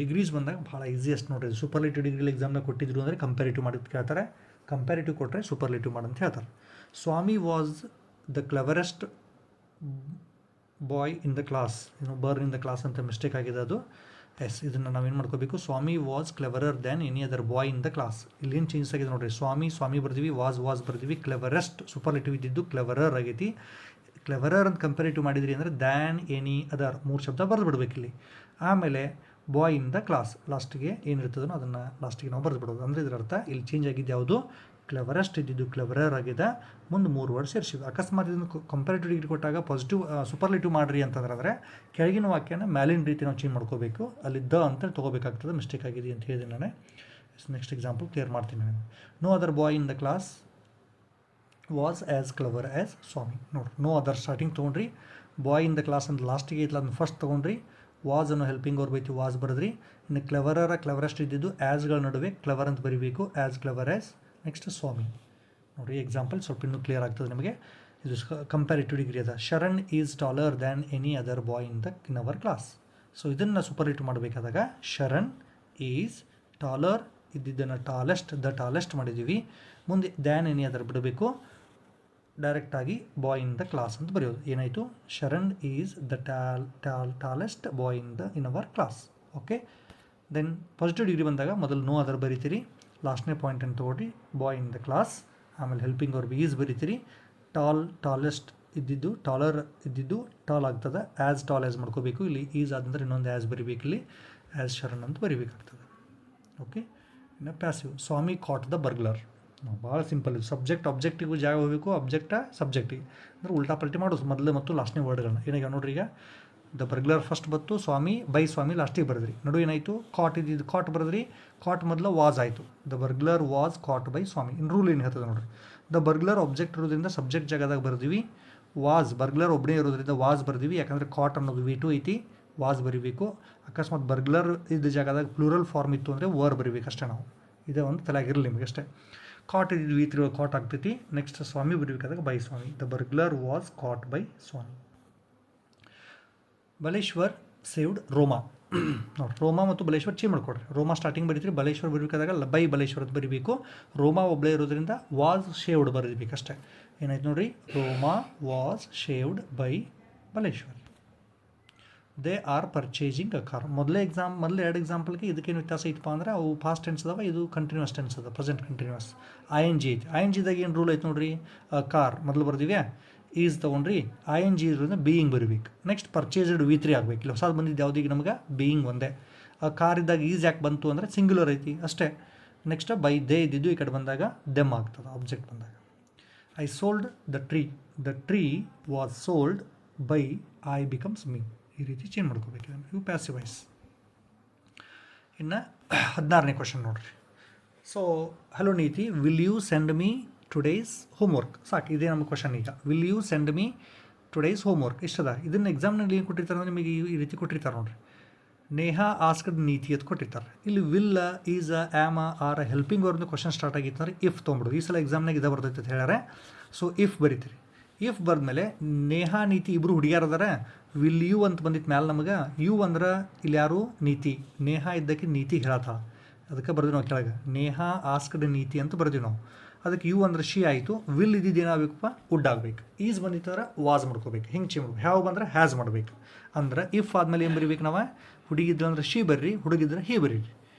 ಡಿಗ್ರೀಸ್ ಬಂದಾಗ ಭಾಳ ಈಸಿಯೆಸ್ಟ್ ನೋಡಿರಿ. ಸೂಪರ್ಲೇಟಿವ್ ಡಿಗ್ರಿ ಎಕ್ಸಾಮ್ನಾಗ ಕೊಟ್ಟಿದ್ರು ಅಂದರೆ ಕಂಪೇರಿಟಿವ್ ಮಾಡೋದು ಕೇಳ್ತಾರೆ. ಕಂಪೇರಿಟಿವ್ ಕೊಟ್ಟರೆ ಸೂಪರ್ಲೇಟಿವ್ ಮಾಡಂತ ಹೇಳ್ತಾರೆ. Swami was the cleverest boy in the class. Burn in the class ಅಂತ ಮಿಸ್ಟೇಕ್ ಆಗಿದೆ ಅದು. ಇದನ್ನು ನಾವೇನು ಮಾಡ್ಕೋಬೇಕು, Swami was cleverer than any other boy in the class. ಇಲ್ಲೇನು ಚೇಂಜಸ್ ಆಗಿದೆ ನೋಡಿರಿ, ಸ್ವಾಮಿ ಬರ್ತೀವಿ, ವಾಸ್ ಬರ್ತೀವಿ, ಕ್ಲೆವರೆಸ್ಟ್ ಸೂಪರ್ಲೇಟಿವ್ ಇದ್ದಿದ್ದು ಕ್ಲೆವರರ್ ಆಗೈತಿ. ಕ್ಲೆವರರ್ ಅಂತ ಕಂಪೇರಿಟಿವ್ ಮಾಡಿದ್ರಿ ಅಂದರೆ ದ್ಯಾನ್ ಎನಿ ಅದರ್ 3 ಶಬ್ದ ಬರೆದು ಬಿಡಬೇಕು ಇಲ್ಲಿ. ಆಮೇಲೆ ಬಾಯ್ ಇನ್ ದ ಕ್ಲಾಸ್ ಲಾಸ್ಟಿಗೆ ಏನಿರ್ತದೋ ಅದನ್ನು ಲಾಸ್ಟಿಗೆ ನಾವು ಬರೆದು ಬಿಡೋದು. ಅಂದರೆ ಇದರ ಅರ್ಥ ಇಲ್ಲಿ ಚೇಂಜ್ ಆಗಿದ್ದು ಯಾವುದು, ಕ್ಲೆವರೆಸ್ಟ್ ಇದ್ದಿದ್ದು ಕ್ಲೆವರರ್ ಆಗಿದೆ, ಮುಂದೆ 3 ವರ್ಡ್ ಸೇರಿಸಿದ್ದು. ಅಕಸ್ಮಾತ್ ಇದನ್ನು ಕಂಪೇರಿಟಿವ್ ಡಿಗ್ರಿ ಕೊಟ್ಟಾಗ ಪಾಸಿಟಿವ್ ಸೂಪರ್ಲೇಟಿವ್ ಮಾಡಿರಿ ಅಂತಂದ್ರೆ ಕೆಳಗಿನ ವಾಕ್ಯನ ಮ್ಯಾಲಿನ ರೀತಿ ನಾವು ಚೇಂಜ್ ಮಾಡ್ಕೋಬೇಕು. ಅಲ್ಲಿ ದ ಅಂತ ತೊಗೋಬೇಕಾಗ್ತದೆ, ಮಿಸ್ಟೇಕ್ ಆಗಿದೆ ಅಂತ ಹೇಳಿದೆ ನಾನು. ನೆಕ್ಸ್ಟ್ ಎಕ್ಸಾಂಪಲ್ ಕ್ಲಿಯರ್ ಮಾಡ್ತೀನಿ ನಾನು. No other boy in the class was as clever as Swami. ನೋಡಿರಿ, ನೋ ಅದರ್ ಸ್ಟಾರ್ಟಿಂಗ್ ತೊಗೊಂಡ್ರಿ, ಬಾಯ್ ಇನ್ ದ ಕ್ಲಾಸ್ ಅಂತ ಲಾಸ್ಟಿಗೆ ಐತಲ್ಲ ಅದನ್ನು ಫಸ್ಟ್ ತೊಗೊಂಡ್ರಿ, ವಾಸ್ ಅನ್ನೋ ಹೆಲ್ಪಿಂಗ್ ಅವ್ರು ಬೈತಿ ವಾಸ್ ಬರೆದ್ರಿ. ಇನ್ನು ಕ್ಲೆವರೆಸ್ಟ್ ಇದ್ದಿದ್ದು ಆ್ಯಸ್ಗಳ ನಡುವೆ ಕ್ಲೆವರ್ ಅಂತ ಬರೀಬೇಕು, ಆ್ಯಸ್ ಕ್ಲೆವರ್ ಆ್ಯಸ್. ನೆಕ್ಸ್ಟ್ ಸ್ವಾಮಿ. ನೋಡಿ ಎಕ್ಸಾಂಪಲ್ ಸ್ವಲ್ಪ ಇನ್ನೂ ಕ್ಲಿಯರ್ ಆಗ್ತದೆ ನಿಮಗೆ. ಇದು ಕಂಪ್ಯಾರಿಟಿವ್ ಡಿಗ್ರಿ ಅದ. Sharan is taller than any other boy in our class. So ಇದನ್ನು ಸೂಪರ್ಲೇಟಿವ್ ಮಾಡಬೇಕಾದಾಗ ಶರಣ್ ಈಸ್ ಟಾಲರ್ ಇದ್ದಿದ್ದನ್ನು ಟಾಲೆಸ್ಟ್ ಮಾಡಿದ್ದೀವಿ. ಮುಂದೆ ದ್ಯಾನ್ ಎನಿ ಅದರ್ ಬಿಡಬೇಕು, ಡೈರೆಕ್ಟಾಗಿ ಬಾಯ್ ಇನ್ ದ ಕ್ಲಾಸ್ ಅಂತ ಬರೆಯೋದು. ಏನಾಯಿತು, Sharan is the tallest boy in our class. Okay. Then positive degree ಬಂದಾಗ ಮೊದಲು ನೋ ಅದರ್ ಬರಿತೀರಿ, ಲಾಸ್ಟ್ನೇ ಪಾಯಿಂಟನ್ನು ತೊಗೊಳ್ರಿ, ಬಾಯ್ ಇನ್ ದ ಕ್ಲಾಸ್. ಆಮೇಲೆ ಹೆಲ್ಪಿಂಗ್ ಅವ್ರು ಈಸ್ ಬರಿತೀರಿ. ಟಾಲೆಸ್ಟ್ ಇದ್ದಿದ್ದು ಟಾಲ್ ಆಗ್ತದೆ, ಆ್ಯಸ್ ಟಾಲ್ ಆ್ಯಸ್ ಮಾಡ್ಕೋಬೇಕು. ಇಲ್ಲಿ ಈಸ್ ಆದಂದ್ರೆ ಇನ್ನೊಂದು ಆ್ಯಸ್ ಬರಿಬೇಕು, ಇಲ್ಲಿ ಆ್ಯಸ್ ಶರಣ್ ಅಂತ ಬರಿಬೇಕಾಗ್ತದೆ. ಓಕೆ. ಇನ್ನು passive. Swami caught the burglar. ಭಾಳ ಸಿಂಪಲ್ ಇದು. ಆಬ್ಜೆಕ್ಟಿಗೂ ಜಾಗ ಹೋಗಬೇಕು, ಸಬ್ಜೆಕ್ಟಿಗೆ ಅಂದರೆ ಉಲ್ಟಾ ಪಲ್ಟಿ ಮಾಡೋದು ಮೊದಲು ಮತ್ತು ಲಾಸ್ಟ್ನೇ ವರ್ಡ್ಗಳನ್ನ. ಏನಾಗ ನೋಡ್ರಿ, ಈಗ ದ ಬರ್ಗ್ಲರ್ ಫಸ್ಟ್ ಬತ್ತು, ಸ್ವಾಮಿ ಬೈ ಸ್ವಾಮಿ ಲಾಸ್ಟಿಗೆ ಬರೆದ್ರಿ. ನಡು ಏನಾಯಿತು, ಕಾಟ್ ಇದ್ದಿದ್ದು ಕಾಟ್ ಬರೆದ್ರಿ, ಕಾಟ್ ಮೊದಲು ವಾಸ್ ಆಯಿತು. The burglar was caught by Swami. ಇನ್ನು ರೂಲ್ ಏನು ಹೇಳ್ತದೆ ನೋಡ್ರಿ, ದ ಬರ್ಗ್ಲರ್ ಆಬ್ಜೆಕ್ಟ್ ಇರೋದ್ರಿಂದ ಸಬ್ಜೆಕ್ಟ್ ಜಾಗದಾಗ ಬರ್ದೀವಿ. ವಾಸ್ ಬರ್ಗ್ಲರ್ ಒಬ್ಬನೇ ಇರೋದ್ರಿಂದ ವಾಸ್ ಬರ್ದೀವಿ, ಯಾಕಂದರೆ ಕಾಟ್ ಅನ್ನೋದು V2 ಐತಿ, ವಾಸ್ ಬರಿಬೇಕು. ಅಕಸ್ಮಾತ್ ಬರ್ಗ್ಲರ್ ಇದ್ದ ಜಾಗದಾಗ ಪ್ಲೂರಲ್ ಫಾರ್ಮ್ ಇತ್ತು ಅಂದರೆ ವರ್ ಬರಿಬೇಕು ಅಷ್ಟೇ. ನಾವು ಇದೇ ಒಂದು ತಲೆಯಾಗಿರಲಿ ನಿಮಗೆ ಅಷ್ಟೇ. ಕಾಟ್ ಇದ್ದಿದ್ದು V3 ಕಾಟ್ ಆಗ್ತೈತಿ. ನೆಕ್ಸ್ಟ್ ಸ್ವಾಮಿ ಬರಿಬೇಕಾದಾಗ by Swami. The burglar was caught by Swami. Baleshwar saved Roma. ನೋಡಿ, ರೋಮಾ ಮತ್ತು ಬಲೇಶ್ವರ್ ಚೇಂಜ್ ಮಾಡ್ಕೊಡ್ರಿ. ರೋಮಾ ಸ್ಟಾರ್ಟಿಂಗ್ ಬರೀತೀರಿ, ಬಲೇಶ್ವರ್ ಬರಬೇಕಾದಾಗ ಬೈ ಬಲೇಶ್ವರದ ಬರೀಬೇಕು. ರೋಮಾ ಒಬ್ಬಳೇ ಇರೋದ್ರಿಂದ ವಾಸ್ ಶೇವ್ಡ್ ಬರೀಬೇಕು ಅಷ್ಟೇ. ಏನಾಯ್ತು ನೋಡಿರಿ, ರೋಮಾ was shaved by Baleshwar. They are purchasing a car. ಮೊದಲು 2 ಎಕ್ಸಾಂಪಲ್ಗೆ ಇದಕ್ಕೇನು ವ್ಯತ್ಯಾಸ ಐತಪ್ಪ ಅಂದರೆ ಅವು ಪಾಸ್ಟ್ ಟೆನ್ಸ್ ಅದಾವ, ಇದು ಕಂಟಿನ್ಯೂಸ್ ಟೆನ್ಸ್ ಅದ, ಪ್ರೆಸೆಂಟ್ ಕಂಟಿನ್ಯೂಸ್. ING ಐತಿ. INGದಾಗ ಏನು ರೂಲ್ ಐತೆ ನೋಡಿರಿ, ಕಾರ್ ಮೊದಲು ಬರ್ದಿವ್ಯಾ, ಈಸ್ ತೊಗೊಂಡ್ರಿ, ING ಇರೋದ್ರಿಂದ ಬೀಯಿಂಗ್ ಬರೀಬೇಕು. ನೆಕ್ಸ್ಟ್ ಪರ್ಚೇಸ್ಡ್ V3 ಆಗಬೇಕು. ಇಲ್ಲಿ ಹೊಸದು ಬಂದಿದ್ದು ಯಾವುದೀಗ ನಮ್ಗೆ ಬೀಯಿಂಗ್ ಒಂದೇ. ಕಾರ್ ಇದ್ದಾಗ ಈಸ್ ಯಾಕೆ ಬಂತು ಅಂದರೆ ಸಿಂಗ್ಯುಲರ್ ಐತಿ ಅಷ್ಟೇ. ನೆಕ್ಸ್ಟ್ ಬೈ ದೇ ಇದ್ದಿದ್ದು ಈ ಕಡೆ ಬಂದಾಗ ದೆಮ್ ಆಗ್ತದೆ ಆಬ್ಜೆಕ್ಟ್ ಬಂದಾಗ. I sold the tree. The tree was sold by I becomes me. ಈ ರೀತಿ ಚೇಂಜ್ ಮಾಡ್ಕೋಬೇಕು. ಇವು ಪ್ಯಾಸಿವ್ ವಾಯ್ಸ್. ಇನ್ನು 16ನೇ ಕ್ವಶನ್ ನೋಡ್ರಿ. So hello Niti, will you send me today's homework. ಸಾಕು, ಇದೇ ನಮ್ಮ ಕ್ವಶನ್ ಈಗ. Will you send me today's homework ಇಷ್ಟದ. ಇದನ್ನು ಎಕ್ಸಾಮ್ನಲ್ಲಿ ಏನು ಕೊಟ್ಟಿರ್ತಾರೆ ಅಂದರೆ ನಿಮಗೆ ಈ ರೀತಿ ಕೊಟ್ಟಿರ್ತಾರೆ ನೋಡ್ರಿ. ನೇಹಾ ಆಸ್ಕ್ಡ್ ನೀತಿ ಅಂತ ಕೊಟ್ಟಿರ್ತಾರೆ. ಇಲ್ಲಿ ವಿಲ್, ಈಸ್, ಆ್ಯಮ, ಆರ್ ಹೆಲ್ಪಿಂಗ್ ಅವ್ರದ್ದು ಕ್ವಶನ್ ಸ್ಟಾರ್ಟ್ ಆಗಿತ್ತು ಅಂದರೆ ಇಫ್ ತೊಗೊಂಬಿಡೋದು. ಈ ಸಲ ಎಕ್ಸಾಮ್ನಾಗ ಇದೇ ಬರ್ತೈತೆ ಅಂತ ಹೇಳ್ಯಾರೆ. ಸೊ ಇಫ್ ಬರೀತೀರಿ. ಇಫ್ ಬರೆದ್ಮೇಲೆ ನೇಹಾ ನೀತಿ ಇಬ್ಬರು ಹುಡುಗಿಯಾರದಾರ. ವಿಲ್ ಯು ಅಂತ ಬಂದಿತ್ತು ಮ್ಯಾಲೆ ನಮಗೆ. ಯು ಅಂದ್ರೆ ಇಲ್ಲಿ ಯಾರು, ನೀತಿ. ನೇಹಾ ಇದ್ದಕ್ಕೆ ನೀತಿ ಹೇಳತ್ತ, ಅದಕ್ಕೆ ಬರ್ತೀವಿ ನಾವು ಕೆಳಗೆ. ನೇಹಾ ಆಸ್ಕ್ಡ್ ನೀತಿ ಅಂತ ಬರ್ತೀವಿ ನಾವು. ಅದಕ್ಕೆ ಯು ಅಂದ್ರೆ ಶಿ ಆಯಿತು. ವಿಲ್ ಇದ್ದಿದ್ದು ಏನಾಗಬೇಕಪ್ಪ, ವುಡ್ ಆಗಬೇಕು. ಈಸ್ ಬಂದಿತ್ತಂದ್ರೆ ವಾಸ್ ಮಾಡ್ಕೋಬೇಕು. ಹಿಂಗೆ ಚೇಂಜ್ ಮಾಡ್ಬೇಕು. ಹ್ಯಾವ್ ಬಂದ್ರೆ ಹ್ಯಾಸ್ ಮಾಡಬೇಕು. ಅಂದ್ರೆ ಇಫ್ ಆದಮೇಲೆ ಏನು ಬರಿಬೇಕು ನಾವು, ಹುಡುಗಿದ್ರೆ ಅಂದ್ರೆ ಶಿ ಬರ್ರಿ, ಹುಡುಗಿದ್ರೆ ಹಿ ಬರೀರಿ.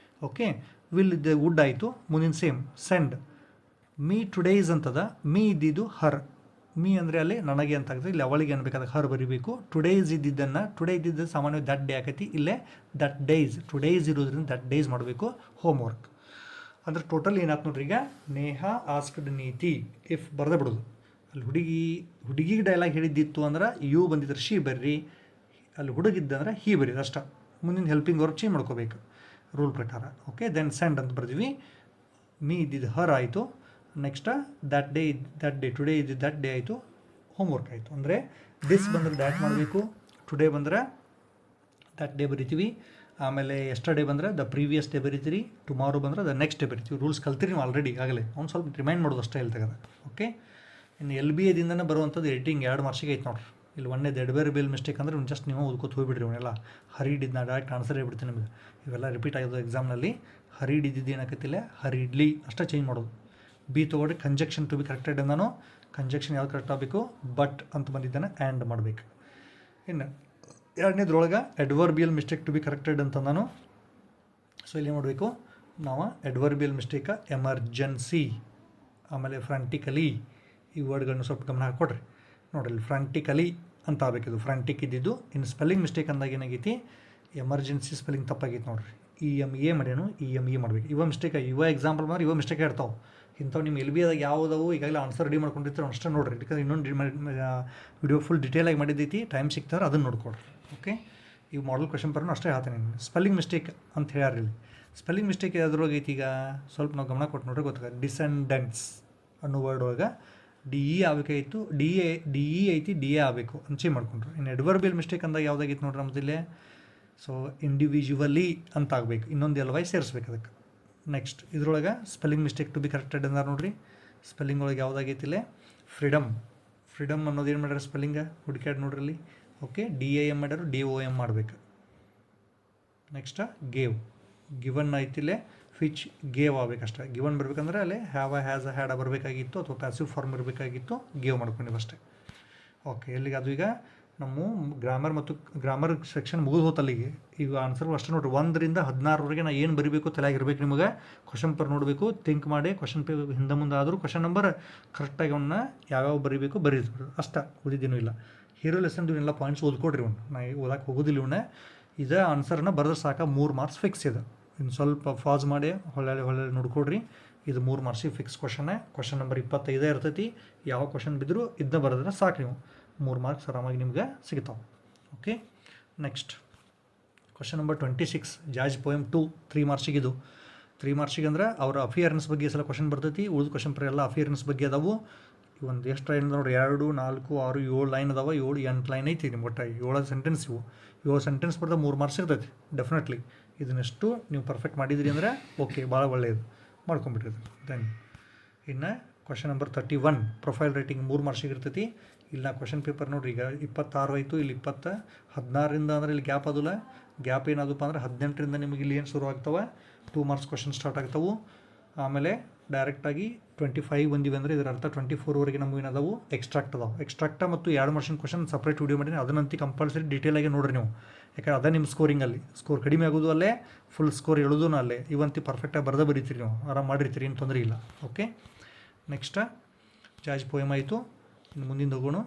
ಓಕೆ, ವಿಲ್ ಇದ್ದ ವುಡ್ ಆಯಿತು. ಮುಂದಿನ ಸೇಮ್ ಸೆಂಡ್. ಮೀ ಟುಡೇಸ್ ಅಂತದ, ಮೀ ಇದ್ದಿದ್ದು ಹರ್. ಮೀ ಅಂದರೆ ಅಲ್ಲಿ ನನಗೆ ಅಂತ ಆಗ್ತದೆ, ಇಲ್ಲಿ ಅವಳಿಗೆ ಅನ್ಬೇಕಾದಾಗ ಹರ್ ಬರೀಬೇಕು. ಟುಡೇಸ್ ಇದ್ದಿದ್ದನ್ನು, ಟುಡೇ ಇದ್ದಿದ್ದು ಸಾಮಾನ್ಯವಾಗಿ ದಟ್ ಡೇ ಆಕೈತಿ, ಇಲ್ಲೇ ದಟ್ ಡೇಸ್. ಟುಡೇಸ್ ಇರೋದ್ರಿಂದ ದಟ್ ಡೇಸ್ ಮಾಡಬೇಕು ಹೋಮ್ವರ್ಕ್. ಅಂದ್ರೆ ಟೋಟಲ್ ಏನಾಯ್ತು ನೋಡ್ರಿ, ಈಗ ನೇಹಾ ಆಸ್ಕ್ಡ್ ನೀತಿ ಇಫ್ ಬರೆದೇ ಬಿಡೋದು. ಅಲ್ಲಿ ಹುಡುಗಿಗೆ ಡೈಲಾಗ್ ಹೇಳಿದ್ದಿತ್ತು ಅಂದ್ರೆ ಯು ಬಂದಿದ್ರೆ ಶಿ ಬರ್ರಿ, ಅಲ್ಲಿ ಹುಡುಗಿದ್ದಂದ್ರೆ ಹಿ ಬರೀ ಅಷ್ಟೇ. ಮುಂದಿನ ಹೆಲ್ಪಿಂಗ್ ವರ್ಕ್ ಚೇಂಜ್ ಮಾಡ್ಕೋಬೇಕು ರೂಲ್ ಪ್ರಕಾರ. ಓಕೆ, ದೆನ್ ಸೆಂಡ್ ಅಂತ ಬರ್ತೀವಿ. ಮೀ ಇದ್ದಿದ್ದು ಹರ್ ಆಯಿತು. ನೆಕ್ಸ್ಟ್ ದಟ್ ಡೇ ಟುಡೇ ಇದ್ದಿದ್ದು ದಟ್ ಡೇ ಆಯಿತು, ಹೋಮ್ವರ್ಕ್ ಆಯಿತು. ಅಂದರೆ ದಿಸ್ ಬಂದರೆ ದ್ಯಾಟ್ ಮಾಡಬೇಕು, ಟುಡೇ ಬಂದರೆ ದಟ್ ಡೇ ಬರಿತೀವಿ. ಆಮೇಲೆ ಎಸ್ಟರ್ಡೇ ಬಂದರೆ ದ ಪ್ರೀವಿಯಸ್ ಡೇ ಬರಿತೀರಿ, ಟುಮಾರೋ ಬಂದರೆ ದ ನೆಕ್ಸ್ಟ್ ಡೇ ಬರಿತೀವಿ. ರೂಲ್ಸ್ ಕಲ್ತಿರಿ ನೀವು ಆಲ್ರೆಡಿ ಈಗಾಗಲೇ. ಅವ್ನು ಸ್ವಲ್ಪ ರಿಮೈಂಡ್ ಮಾಡೋದು ಅಷ್ಟೇ ಇಲ್ಲಿ ತೆಗೆದ. ಓಕೆ, ಇನ್ನು LBAದಿಂದನೇ ಬರುವಂಥದ್ದು ಎಡಿಟಿಂಗ್ 2 ಮಾರ್ಕ್ಸಿಗೆ ಐತೆ ನೋಡ್ರಿ. ಇಲ್ಲಿ ಒಂದೇ ಎಡ್ವೇರಿಯಬಲ್ ಮಿಸ್ಟೇಕ್ ಅಂದರೆ ಜಸ್ಟ್ ನೀವು ಓದ್ಕೋತ ಹೋಗ್ಬಿಡ್ರಿ. ಇವನ್ನೆಲ್ಲ ಹರಿಡಿದ್ದು ನಾ ಡೈರೆಕ್ಟ್ ಆನ್ಸರ್ ಹೇಳ್ಬಿಡ್ತೀನಿ ನಿಮಗೆ. ಇವೆಲ್ಲ ರಿಪೀಟ್ ಆಗೋದು ಎಕ್ಸಾಮ್ನಲ್ಲಿ. ಹರಿಡಿದ್ದು ಏನಾಕತ್ತಿಲ್ಲ, ಹರಿಡ್ಲಿ ಅಷ್ಟೇ ಚೇಂಜ್ ಮಾಡೋದು. ಬಿ ತೊಗೊಳ್ರಿ, ಕಂಜಕ್ಷನ್ ಟು ಬಿ ಕರೆಕ್ಟೆಡ್ ಅಂದಾನು. ಕಂಜಕ್ಷನ್ ಯಾವ್ದು ಕರೆಕ್ಟ್ ಆಗಬೇಕು, ಬಟ್ ಅಂತ ಬಂದಿದ್ದಾನೆ ಆ್ಯಂಡ್ ಮಾಡಬೇಕು. ಇನ್ನು ಎರಡನೇದ್ರೊಳಗೆ adverbial mistake to be corrected ಅಂತ ನಾನು. ಸೊ ಇಲ್ಲಿ ಮಾಡಬೇಕು ನಾವು ಎಡ್ವರ್ಬಿಯಲ್ ಮಿಸ್ಟೇಕ, ಎಮರ್ಜೆನ್ಸಿ, ಆಮೇಲೆ ಫ್ರಾಂಟಿಕಲಿ, ಈ ವರ್ಡ್ಗಳನ್ನ ಸ್ವಲ್ಪ ಗಮನ ಹಾಕ್ಕೊಡ್ರಿ. ನೋಡಿರಿ, ಇಲ್ಲಿ ಫ್ರಾಂಟಿಕಲಿ ಅಂತ ಆಗಬೇಕಿದು, ಫ್ರಾಂಟಿಕ್ ಇದ್ದಿದ್ದು. ಇನ್ನು ಸ್ಪೆಲ್ಲಿಂಗ್ ಮಿಸ್ಟೇಕ್ ಅಂದಾಗ ಏನಾಗೈತಿ, ಎಮರ್ಜೆನ್ಸಿ ಸ್ಪೆಲ್ಲಿಂಗ್ ತಪ್ಪಾಗೈತಿ ನೋಡಿರಿ. EMA ಮಾಡ್ಯಾನು, EME ಮಾಡಬೇಕು. ಇವ ಮಿಸ್ಟೇಕ್, ಇವ ಎಕ್ಸಾಂಪಲ್ ಮಾಡಿ ಇವ ಮಿಸ್ಟೇಕ್ ಇರ್ತಾವೆ. ಇಂಥವು ನಿಮ್ಮ LBAದಾಗ ಯಾವುದವು ಈಗಾಗಲೇ ಆನ್ಸರ್ ರೆಡಿ ಮಾಡ್ಕೊಂಡಿರ್ತಾರೆ ಅಷ್ಟೇ ನೋಡಿರಿ. ಯಾಕಂದ್ರೆ ಇನ್ನೊಂದು ವಿಡಿಯೋ ಫುಲ್ ಡೀಟೇಲಾಗಿ ಮಾಡಿದ್ದೈತಿ, ಟೈಮ್ ಸಿಗ್ತಾರೆ ಅದನ್ನು ನೋಡ್ಕೊಡ್ರಿ. ಓಕೆ, ಇವು ಮಾಡಲ್ ಕ್ವೆಶನ್ ಪರ್ನು ಅಷ್ಟೇ ಹೇಳ್ತೀನಿ. ಸ್ಪೆಲ್ಲಿಂಗ್ ಮಿಸ್ಟೇಕ್ ಅಂತ ಹೇಳ್ಯಾರ ಇಲ್ಲಿ. ಸ್ಪೆಲ್ಲಿಂಗ್ ಮಿಸ್ಟೇಕ್ ಯಾವ್ದ್ರೊಳಗೆ ಐತಿ, ಈಗ ಸ್ವಲ್ಪ ನಾವು ಗಮನ ಕೊಟ್ಟು ನೋಡ್ರಿ ಗೊತ್ತಾಗ. ಡಿಸೆಂಡೆಂಟ್ಸ್ ಅನ್ನೋ ವರ್ಡ್ ಒಳಗೆ DE ಆಗಬೇಕಾಗಿತ್ತು, DE ಐತಿ, DA ಆಗಬೇಕು ಅಂತ ಚೇಂಜ್ ಮಾಡ್ಕೊಂಡ್ರು. ಇನ್ನು ಎಡ್ವರ್ಬಿಯಲ್ ಮಿಸ್ಟೇಕ್ ಅಂದಾಗ ಯಾವುದಾಗಿತ್ತು ನೋಡ್ರಿ ನಮ್ಮದಿಲ್ಲೇ. ಸೊ ಇಂಡಿವಿಜುವಲಿ ಅಂತ ಆಗಬೇಕು, ಇನ್ನೊಂದು LY ಸೇರಿಸ್ಬೇಕು ಅದಕ್ಕೆ. ನೆಕ್ಸ್ಟ್ ಇದ್ರೊಳಗೆ spelling mistake to be corrected ಅಂದಾರ ನೋಡ್ರಿ. ಸ್ಪೆಲ್ಲಿಂಗ್ ಒಳಗೆ ಯಾವುದಾಗೈತಿಲ್ಲ, ಫ್ರೀಡಮ್. ಫ್ರೀಡಮ್ ಅನ್ನೋದು ಏನು ಮಾಡ್ಯಾರ ಸ್ಪೆಲ್ಲಿಂಗ ಹುಡುಕ್ಯಾಡ್ ನೋಡ್ರಿ. ಓಕೆ, DAM ಮಾಡ್ಯಾರು, DOM ಮಾಡಬೇಕು. ನೆಕ್ಸ್ಟ್ ಗೇವ್, ಗಿವನ್ ಐತಿಲ್ಲೇ, ವಿಚ್ ಗೇವ್ ಆಗಬೇಕಷ್ಟೇ. ಗಿವನ್ ಬರಬೇಕಂದ್ರೆ ಅಲ್ಲೇ ಹ್ಯಾವ್, ಹ್ಯಾಸ್, ಹ್ಯಾಡ ಬರಬೇಕಾಗಿತ್ತು, ಅಥವಾ ಪ್ಯಾಸಿವ್ ಫಾರ್ಮ್ ಇರಬೇಕಾಗಿತ್ತು, ಗೇವ್ ಮಾಡ್ಕೊಂಡಿವಿ ಅಷ್ಟೇ. ಓಕೆ, ಎಲ್ಲಿಗೆ ಅದು ಈಗ ನಮ್ಮ ಗ್ರಾಮರ್ ಸೆಕ್ಷನ್ ಮುಗಿದು ಹೋತಲ್ಲಿಗೆ. ಈಗ ಆನ್ಸರ್ ಅಷ್ಟೇ ನೋಡಿರಿ. 1ರಿಂದ 16ವರೆಗೆ ನಾ ಏನು ಬರೀಬೇಕು ತಲೆಯಾಗಿರ್ಬೇಕು ನಿಮಗೆ. ಕ್ವಶನ್ ಪೇಪರ್ ನೋಡಬೇಕು, ಥಿಂಕ್ ಮಾಡಿ. ಕ್ವಶನ್ ಪೇಪರ್ ಹಿಂದೆ ಮುಂದೆ ಆದರೂ ಕ್ವಶನ್ ನಂಬರ್ ಕರೆಕ್ಟಾಗಿ ಅವನ್ನ ಯಾವ್ಯಾವ ಬರೀಬೇಕು ಬರೀಬೇಕು ಅಷ್ಟೇ, ಉಳಿದೇನೂ ಇಲ್ಲ. ಹೀರೋ ಲೆಸನ್ ಇವನ್ನೆಲ್ಲ ಪಾಯಿಂಟ್ಸ್ ಓದ್ಕೊಡ್ರಿ. ನಾ ಓದಕ್ಕೆ ಹೋಗೋದಿಲ್ಲ ಇವನ್ನ. ಇದೇ ಆನ್ಸರ್ನ ಬರೆದ್ರೆ ಸಾಕ, 3 ಮಾರ್ಕ್ಸ್ ಫಿಕ್ಸ್ ಇದೆ. ಇನ್ನು ಸ್ವಲ್ಪ ಫಾಸ್ ಮಾಡಿ ಹೊಳ್ಳೆ ನೋಡ್ಕೊಡ್ರಿ. ಇದು 3 ಮಾರ್ಕ್ಸಿಗೆ ಫಿಕ್ಸ್ ಕ್ವಶನ್ನೇ. ಕ್ವಶನ್ ನಂಬರ್ 25 ಇರ್ತೈತಿ. ಯಾವ ಕ್ವಶನ್ ಬಿದ್ದರೂ ಇದನ್ನ ಬರೆದ್ರೆ ಸಾಕು, ನೀವು 3 ಮಾರ್ಕ್ಸ್ ಆರಾಮಾಗಿ ನಿಮ್ಗೆ ಸಿಗ್ತಾವೆ. Okay, next question number 26 George poem 2 3 ಮಾರ್ಕ್ಸಿಗಿದು 3 ಮಾರ್ಕ್ಸಿಗೆ ಅಂದ್ರೆ ಅವರ ಅಫಿಯರೆನ್ಸ್ ಬಗ್ಗೆ ಸಲ ಕ್ವಶನ್ ಬರ್ತೈತಿ. ಉಳಿದ ಕ್ವಶನ್ ಪೇಪರ್ ಎಲ್ಲ ಅಫಿಯರೆನ್ಸ್ ಬಗ್ಗೆ ಅದಾವು. ಒಂದು ಎಷ್ಟು ಲೈನ್ ನೋಡ್ರಿ 2 4 6 7 ಲೈನ್ ಅದಾವ. 7 8 ಲೈನ್ ಐತಿ ನಿಮ್ಗೆ ಒಟ್ಟಾಗಿ 7 ಸೆಂಟೆನ್ಸ್ ಇವು. 7 ಸೆಂಟೆನ್ಸ್ ಬರ್ದ 3 ಮಾರ್ಕ್ಸ್ ಇರ್ತೈತಿ ಡೆಫಿನೆಟ್ಲಿ. ಇದನ್ನೆಷ್ಟು ನೀವು ಪರ್ಫೆಕ್ಟ್ ಮಾಡಿದಿರಿ ಅಂದರೆ ಓಕೆ, ಭಾಳ ಒಳ್ಳೆಯದು, ಮಾಡ್ಕೊಂಬಿಟ್ಟಿರಿ. ದೆನ್ ಇನ್ನು ಕ್ವಶನ್ ನಂಬರ್ 31 ಪ್ರೊಫೈಲ್ ರೈಟಿಂಗ್ 3 ಮಾರ್ಕ್ಸಿಗೆ ಇರ್ತೈತಿ. ಇಲ್ಲ ಕ್ವಶನ್ ಪೇಪರ್ ನೋಡ್ರಿ, ಈಗ 26 ಆಯಿತು, ಇಲ್ಲಿ 16ರಿಂದ ಅಂದ್ರೆ ಇಲ್ಲಿ ಗ್ಯಾಪ್ ಅದಲ್ಲ. ಗ್ಯಾಪ್ ಏನಾದಪ್ಪ ಅಂದ್ರೆ 18ರಿಂದ ನಿಮಗೆ ಇಲ್ಲಿ ಏನು ಶುರು ಆಗ್ತವೆ, 2 ಮಾರ್ಕ್ಸ್ ಕ್ವಶನ್ ಸ್ಟಾರ್ಟ್ ಆಗ್ತವೆ. ಆಮೇಲೆ ಡೈರೆಕ್ಟಾಗಿ 25 ಬಂದಿವೆ ಅಂದರೆ ಇದರ ಅರ್ಥ 24ವರೆಗೆ ನಮಗೂ ಏನದಾವು ಎಕ್ಸ್ಟ್ರಾಕ್ಟ್ ಅದಾವೆ. ಎಕ್ಸ್ಟ್ರಾಕ್ಟ ಮತ್ತು 2 ಮಾರ್ಕ್ಸಿನ ಕ್ವಶನ್ ಸಪ್ರೇಟ್ ವೀಡಿಯೋ ಮಾಡೀನಿ, ಅದನ್ನಂತೂ ಕಂಪಲ್ಸರಿ ಡೀಟೇಲಾಗಿ ನೋಡಿರಿ ನೀವು. ಯಾಕಂದ್ರೆ ಅದೇ ನಿಮ್ಮ ಸ್ಕೋರಿಂಗಲ್ಲಿ ಸ್ಕೋರ್ ಕಡಿಮೆ ಆಗೋದು ಅಲ್ಲೇ, ಫುಲ್ ಸ್ಕೋರ್ ಎಳೋದು ಅಲ್ಲೇ. ಇವಂತಿ ಪರ್ಫೆಕ್ಟಾಗಿ ಬರೆದ ಬರೀತೀರಿ ನೀವು, ಆರಾಮ್ ಮಾಡಿರ್ತೀರಿ, ಏನು ತೊಂದರೆ ಇಲ್ಲ. ಓಕೆ, ನೆಕ್ಸ್ಟ್ ಜಾರ್ಜ್ ಪೋಯಮ್ ಆಯಿತು. ಇನ್ನು ಮುಂದಿನ ಹೋಗೋಣ.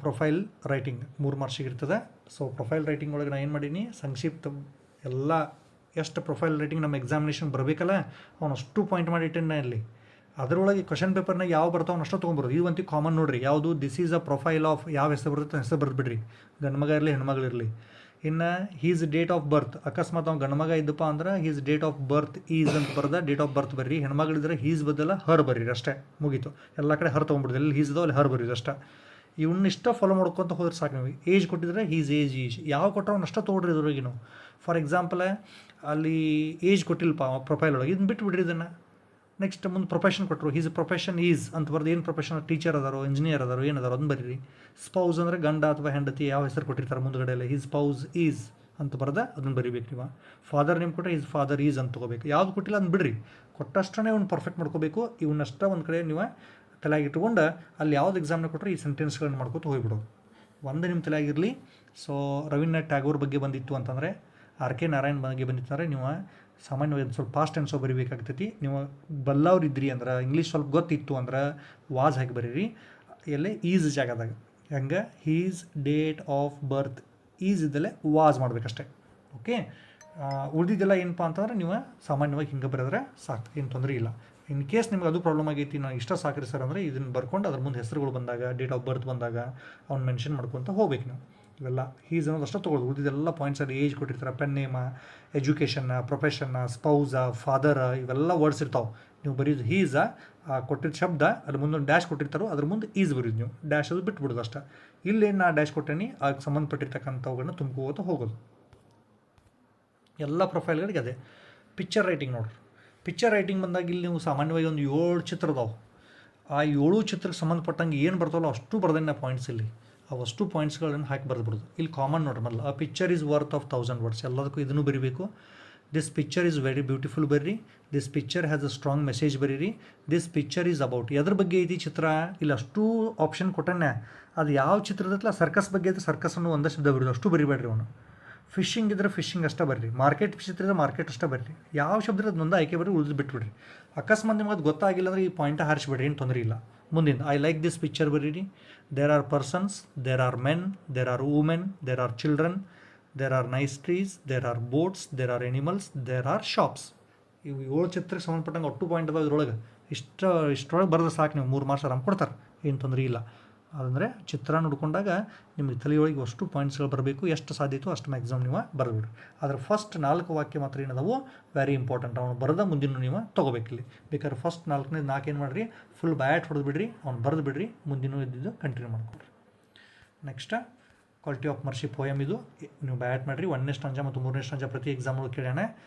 ಪ್ರೊಫೈಲ್ ರೈಟಿಂಗ್ 3 ಮಾರ್ಕ್ಸಿಗೆ ಇರ್ತದೆ. ಸೊ ಪ್ರೊಫೈಲ್ ರೈಟಿಂಗ್ ಒಳಗೆ ನಾನು ಏನು ಮಾಡೀನಿ, ಸಂಕ್ಷಿಪ್ತ ಎಲ್ಲ ಎಷ್ಟು ಪ್ರೊಫೈಲ್ ರೈಟಿಂಗ್ ನಮ್ಮ ಎಕ್ಸಾಮಿನೇಷನ್ ಬರಬೇಕಲ್ಲ ಅವನು ಅಷ್ಟು ಪಾಯಿಂಟ್ ಮಾಡಿ ಇಟ್ಟೇನೆ ಇಲ್ಲಿ. ಅದರೊಳಗೆ ಕ್ವಶನ್ ಪೇಪರ್ನಾಗ ಯಾವ ಬರ್ತಾವೆ ಅಷ್ಟು ತೊಗೊಂಬರೋದು. ಇವಂತಿ ಕಾಮನ್ ನೋಡಿರಿ, ಯಾವುದು this is a profile of ಯಾವ ಹೆಸರು ಬರುತ್ತೆ ಹೆಸರು ಬರೆದ್ಬಿಡ್ರಿ, ಗಂಡು ಮಗ ಇರಲಿ ಹೆಣ್ಮಗಳಿರಲಿ. ಇನ್ನು ಹೀಸ್ ಡೇಟ್ ಆಫ್ ಬರ್ತ್, ಅಕಸ್ಮಾತ್ ಅವ್ನು ಗಂಡು ಮಗ ಇದ್ದಪ್ಪ ಅಂದ್ರೆ he's date of birth is ಅಂತ ಬರ್ದ ಡೇಟ್ ಆಫ್ ಬರ್ತ್ ಬರ್ರಿ. ಹೆಣ್ಮಗಳಿದ್ರೆ ಹೀಸ್ ಬದಲ ಹರ್ ಬರ್ರಿ, ಅಷ್ಟೇ ಮುಗೀತು. ಎಲ್ಲ ಕಡೆ ಹರ್ ತೊಗೊಂಡ್ಬಿಡ್ದು, ಎಲ್ಲಿ ಹೀಸ್ ಇದಾವೆ ಅಲ್ಲಿ ಹರ್ ಬರೀದು ಅಷ್ಟೇ. ಇವನ್ನಿಷ್ಟ ಫಾಲೋ ಮಾಡ್ಕೊತ ಹೋದ್ರೆ ಸಾಕು. ನೀವು ಏಜ್ ಕೊಟ್ಟಿದ್ರೆ ಹೀಸ್ ಏಜ್ ಯಾವ ಕೊಟ್ಟರೆ ಅವ್ನು ಅಷ್ಟೇ ತೊಗೊಳ್ರಿ. ಇದ್ರೊಳಗೆ ನಾವು ಫಾರ್ ಎಕ್ಸಾಂಪಲ್ ಅಲ್ಲಿ ಏಜ್ ಕೊಟ್ಟಿಲ್ಲಪ್ಪ ಪ್ರೊಫೈಲ್ ಒಳಗೆ, ಇದನ್ನ ಬಿಟ್ಟು ಬಿಡ್ರಿ ಇದನ್ನು. ನೆಕ್ಸ್ಟ್ ಮುಂದೆ ಪ್ರೊಫೆಷನ್ ಕೊಟ್ಟರು, ಹೀಸ್ ಪ್ರೊಫೆಷನ್ ಈಸ್ ಅಂತ ಬರ್ದು ಏನು ಪ್ರೊಫೆಷನ್, ಟೀಚರ್ ಅದಾರೋ ಇಂಜಿನಿಯರ್ ಅದಾರೋ ಏನದಾರೋ ಅದನ್ನು ಬರೀರಿ. ಸ್ಪೌಸ್ ಅಂದರೆ ಗಂಡ ಅಥವಾ ಹೆಂಡತಿ ಯಾವ ಹೆಸರು ಕೊಟ್ಟಿರ್ತಾರೆ ಮುಂದ್ಗಡೆ ಎಲ್ಲ, ಹೀಸ್ ಸ್ಪೌಸ್ ಈಸ್ ಅಂತ ಬರ್ದ ಅದನ್ನು ಬರೀಬೇಕು ನೀವು. ಫಾದರ್ ನೇಮ್ ಕೊಟ್ಟರೆ ಹೀಸ್ ಫಾದರ್ ಈಸ್ ಅಂತ ತೊಗೋಬೇಕು. ಯಾವ್ದು ಕೊಟ್ಟಿಲ್ಲ ಅದನ್ನ ಬಿಡ್ರಿ, ಕೊಟ್ಟಷ್ಟೇ ಅವ್ನು ಪರ್ಫೆಕ್ಟ್ ಮಾಡ್ಕೋಬೇಕು. ಇವನ್ನಷ್ಟ ಒಂದು ಕಡೆ ನೀವು ತಲೆಯಾಗಿ ಇಟ್ಕೊಂಡು ಅಲ್ಲಿ ಯಾವ್ದು ಎಕ್ಸಾಮ್ನ ಕೊಟ್ಟರೆ ಈ ಸೆಂಟೆನ್ಸ್ಗಳನ್ನ ಮಾಡ್ಕೊತ ಹೋಗ್ಬಿಡೋದು. ಒಂದು ನಿಮ್ಮ ತಲೆಯಾಗಿರಲಿ. ಸೊ ರವೀಂದ್ರನಾಥ್ ಟ್ಯಾಗೋರ್ ಬಗ್ಗೆ ಬಂದಿತ್ತು ಅಂತಂದರೆ, ಆರ್ ಕೆ ನಾರಾಯಣ್ ಬಗ್ಗೆ ಬಂದಿತ್ತು ಅಂದರೆ ನೀವು ಸಾಮಾನ್ಯವಾಗಿ ಸ್ವಲ್ಪ ಪಾಸ್ಟ್ ಟೆನ್ಸೋ ಬರಿಬೇಕಾಗ್ತೈತಿ. ನೀವು ಬಲ್ಲವ್ರು ಇದ್ರಿ ಅಂದ್ರೆ, ಇಂಗ್ಲೀಷ್ ಸ್ವಲ್ಪ ಗೊತ್ತಿತ್ತು ಅಂದ್ರೆ ವಾಸ್ ಹಾಕಿ ಬರೀರಿ. ಎಲ್ಲೇ ಈಸ್ ಜಾಗದಾಗ ಹೆಂಗೆ his date of birth is ಇದ್ದಲ್ಲೇ ವಾಸ್ ಮಾಡಬೇಕಷ್ಟೆ. ಓಕೆ, ಉಳಿದಿದ್ದೆಲ್ಲ ಏನಪ್ಪ ಅಂತಂದ್ರೆ ನೀವು ಸಾಮಾನ್ಯವಾಗಿ ಹಿಂಗೆ ಬರೆದ್ರೆ ಸಾಕು, ಏನು ತೊಂದರೆ ಇಲ್ಲ. ಇನ್ ಕೇಸ್ ನಿಮ್ಗೆ ಅದು ಪ್ರಾಬ್ಲಮ್ ಆಗೈತಿ, ನಾನು ಇಷ್ಟ ಸಾಕ್ರಿ ಸರ್ ಅಂದರೆ ಇದನ್ನು ಬರ್ಕೊಂಡು ಅದ್ರ ಮುಂದೆ ಹೆಸರುಗಳು ಬಂದಾಗ ಡೇಟ್ ಆಫ್ ಬರ್ತ್ ಬಂದಾಗ ಅವ್ನು ಮೆನ್ಷನ್ ಮಾಡ್ಕೊತ ಹೋಗ್ಬೇಕು ನೀವು. ಇವೆಲ್ಲ ಹೀಸ್ ಅನ್ನೋದು ಅಷ್ಟೇ ತೊಗೊಳ್ಳೋದು. ಉಳಿದಿದ್ದೆಲ್ಲ ಪಾಯಿಂಟ್ಸಲ್ಲಿ ಏಜ್ ಕೊಟ್ಟಿರ್ತಾರೆ, ಪೆನ್ ನೇಮ, ಎಜುಕೇಷನ್ನ, ಪ್ರೊಫೆಷನ್ನ, ಸ್ಪೌಸ, ಫಾದರ, ಇವೆಲ್ಲ ವರ್ಡ್ಸ್ ಇರ್ತಾವೆ. ನೀವು ಬರೀದು ಹೀಸ ಕೊಟ್ಟಿದ್ದ ಶಬ್ದ ಅದ್ರ ಮುಂದೊಂದು ಡ್ಯಾಶ್ ಕೊಟ್ಟಿರ್ತಾರೋ ಅದ್ರ ಮುಂದೆ ಈಸ್ ಬರೀದು ನೀವು. ಡ್ಯಾಶ್ ಅದು ಬಿಟ್ಬಿಡೋದು ಅಷ್ಟೇ. ಇಲ್ಲೇನು ನಾ ಡ್ಯಾಶ್ ಕೊಟ್ಟೇನಿ ಅದಕ್ಕೆ ಸಂಬಂಧಪಟ್ಟಿರ್ತಕ್ಕಂಥವುಗಳನ್ನ ತುಂಬ್ಕೋತ ಹೋಗೋದು. ಎಲ್ಲ ಪ್ರೊಫೈಲ್ಗಳಿಗೆ ಅದೇ. ಪಿಕ್ಚರ್ ರೈಟಿಂಗ್ ನೋಡ್ರಿ, ಪಿಕ್ಚರ್ ರೈಟಿಂಗ್ ಬಂದಾಗ ಇಲ್ಲಿ ನೀವು ಸಾಮಾನ್ಯವಾಗಿ ಒಂದು 7 ಚಿತ್ರ ಅದಾವೆ. ಆ 7 ಚಿತ್ರಕ್ಕೆ ಸಂಬಂಧಪಟ್ಟಂಗೆ ಏನು ಬರ್ತಾವಲ್ಲ ಅಷ್ಟು ಬರ್ದೇನೆ ಪಾಯಿಂಟ್ಸ್ ಇಲ್ಲಿ. ಅವಷ್ಟು ಪಾಯಿಂಟ್ಸ್ಗಳನ್ನು ಹಾಕಿ ಬರೆದ್ಬಿಡೋದು. ಇಲ್ಲಿ ಕಾಮನ್ ನೋಡ್ರಿ, ಮೊದಲು ಆ picture is worth of 1000 words, ಎಲ್ಲದಕ್ಕೂ ಇದನ್ನು ಬರೀಬೇಕು. This picture is very beautiful ಬರ್ರಿ. This picture has a strong message ಬರೀರಿ. ದಿಸ್ ಪಿಕ್ಚರ್ ಈಸ್ ಅಬೌಟ್ ಎದ್ರ ಬಗ್ಗೆ ಐತಿ ಚಿತ್ರ, ಇಲ್ಲಿ ಅಷ್ಟು ಆಪ್ಷನ್ ಕೊಟ್ಟನೆ. ಅದು ಯಾವ ಚಿತ್ರದಲ್ಲ, ಸರ್ಕಸ್ ಬಗ್ಗೆ ಐತೆ ಸರ್ಕಸ್ಸನ್ನು ಒಂದೇ ಶಬ್ದ ಬರೀದು, ಅಷ್ಟು ಬರಿಬೇಡ್ರಿ ಅವನು. ಫಿಶಿಂಗ್ ಇದ್ರೆ ಫಿಶಿಂಗ್ ಅಷ್ಟೇ ಬರ್ರಿ, ಮಾರ್ಕೆಟ್ ಚಿತ್ರ ಇದ್ರೆ ಮಾರ್ಕೆಟ್ ಅಷ್ಟೇ ಬರ್ರಿ. ಯಾವ ಶಬ್ದ ಇರೋದು ಒಂದೇ ಆಯ್ಕೆ ಬರ್ರಿ, ಉಳಿದು ಬಿಟ್ಬಿಡ್ರಿ. ಅಕಸ್ಮಾತ್ ನಿಮ್ಗೆ ಅದು ಗೊತ್ತಾಗಿಲ್ಲ ಅಂದರೆ ಈ ಪಾಯಿಂಟ ಹಾರಿಸ್ಬಿಡ್ರಿ, ಏನು ತೊಂದರೆ ಇಲ್ಲ. ಮುಂದಿನ ಐ ಲೈಕ್ ದಿಸ್ ಪಿಕ್ಚರ್ ಬರೀರಿ. There are persons, there are men, there are women, there are children, there are nice trees, there are boats, there are animals, there are shops. ಇವು 7 ಚಿತ್ರಕ್ಕೆ ಸಂಬಂಧಪಟ್ಟಂಗೆ ಒಟ್ಟು ಪಾಯಿಂಟ್ ಅದಾವೆ ಇದ್ರೊಳಗೆ. ಇಷ್ಟರೊಳಗೆ ಬರೆದ್ರೆ ಸಾಕು, ನೀವು 3 ಮಾರ್ಕ್ಸ್ ಆರಾಮ್ ಕೊಡ್ತಾರೆ, ಏನು ತೊಂದರೆ ಇಲ್ಲ. ಅಂದರೆ ಚಿತ್ರ ನೋಡ್ಕೊಂಡಾಗ ನಿಮಗೆ ತಲೆಯೊಳಗೆ ಅಷ್ಟು ಪಾಯಿಂಟ್ಸ್ಗಳು ಬರಬೇಕು, ಎಷ್ಟು ಸಾಧ್ಯತೋ ಅಷ್ಟು ಮ್ಯಾಕ್ಸಿಮಮ್ ನೀವು ಬರೆದ್ಬಿಡ್ರಿ. ಆದರೆ ಫಸ್ಟ್ 4 ವಾಕ್ಯ ಮಾತ್ರ ಏನದಾವು ವೆರಿ ಇಂಪಾರ್ಟೆಂಟ್. ಅವ್ನು ಬರೆದ ಮುಂದಿನ ನೀವು ತೊಗೋಬೇಕಿಲ್ಲಿ. ಬೇಕಾದ್ರೆ ಫಸ್ಟ್ 4 ಏನು ಮಾಡಿರಿ, ಫುಲ್ ಬ್ಯಾಟ್ ಹೊಡೆದು ಬಿಡ್ರಿ, ಅವ್ನು ಬರೆದು ಬಿಡ್ರಿ, ಮುಂದಿನ ಇದ್ದಿದ್ದು ಕಂಟಿನ್ಯೂ ಮಾಡ್ಕೊಡ್ರಿ. Next quality of mercy poem ಇದು ನೀವು ಬ್ಯಾಟ್ ಮಾಡಿರಿ. 1ನೇ ಸ್ಟಾಂಜ ಮತ್ತು 3ನೇ ಸ್ಟಾಂಜ ಪ್ರತಿ ಎಕ್ಸಾಮ್ಗಳು ಕೇಳೋಣ.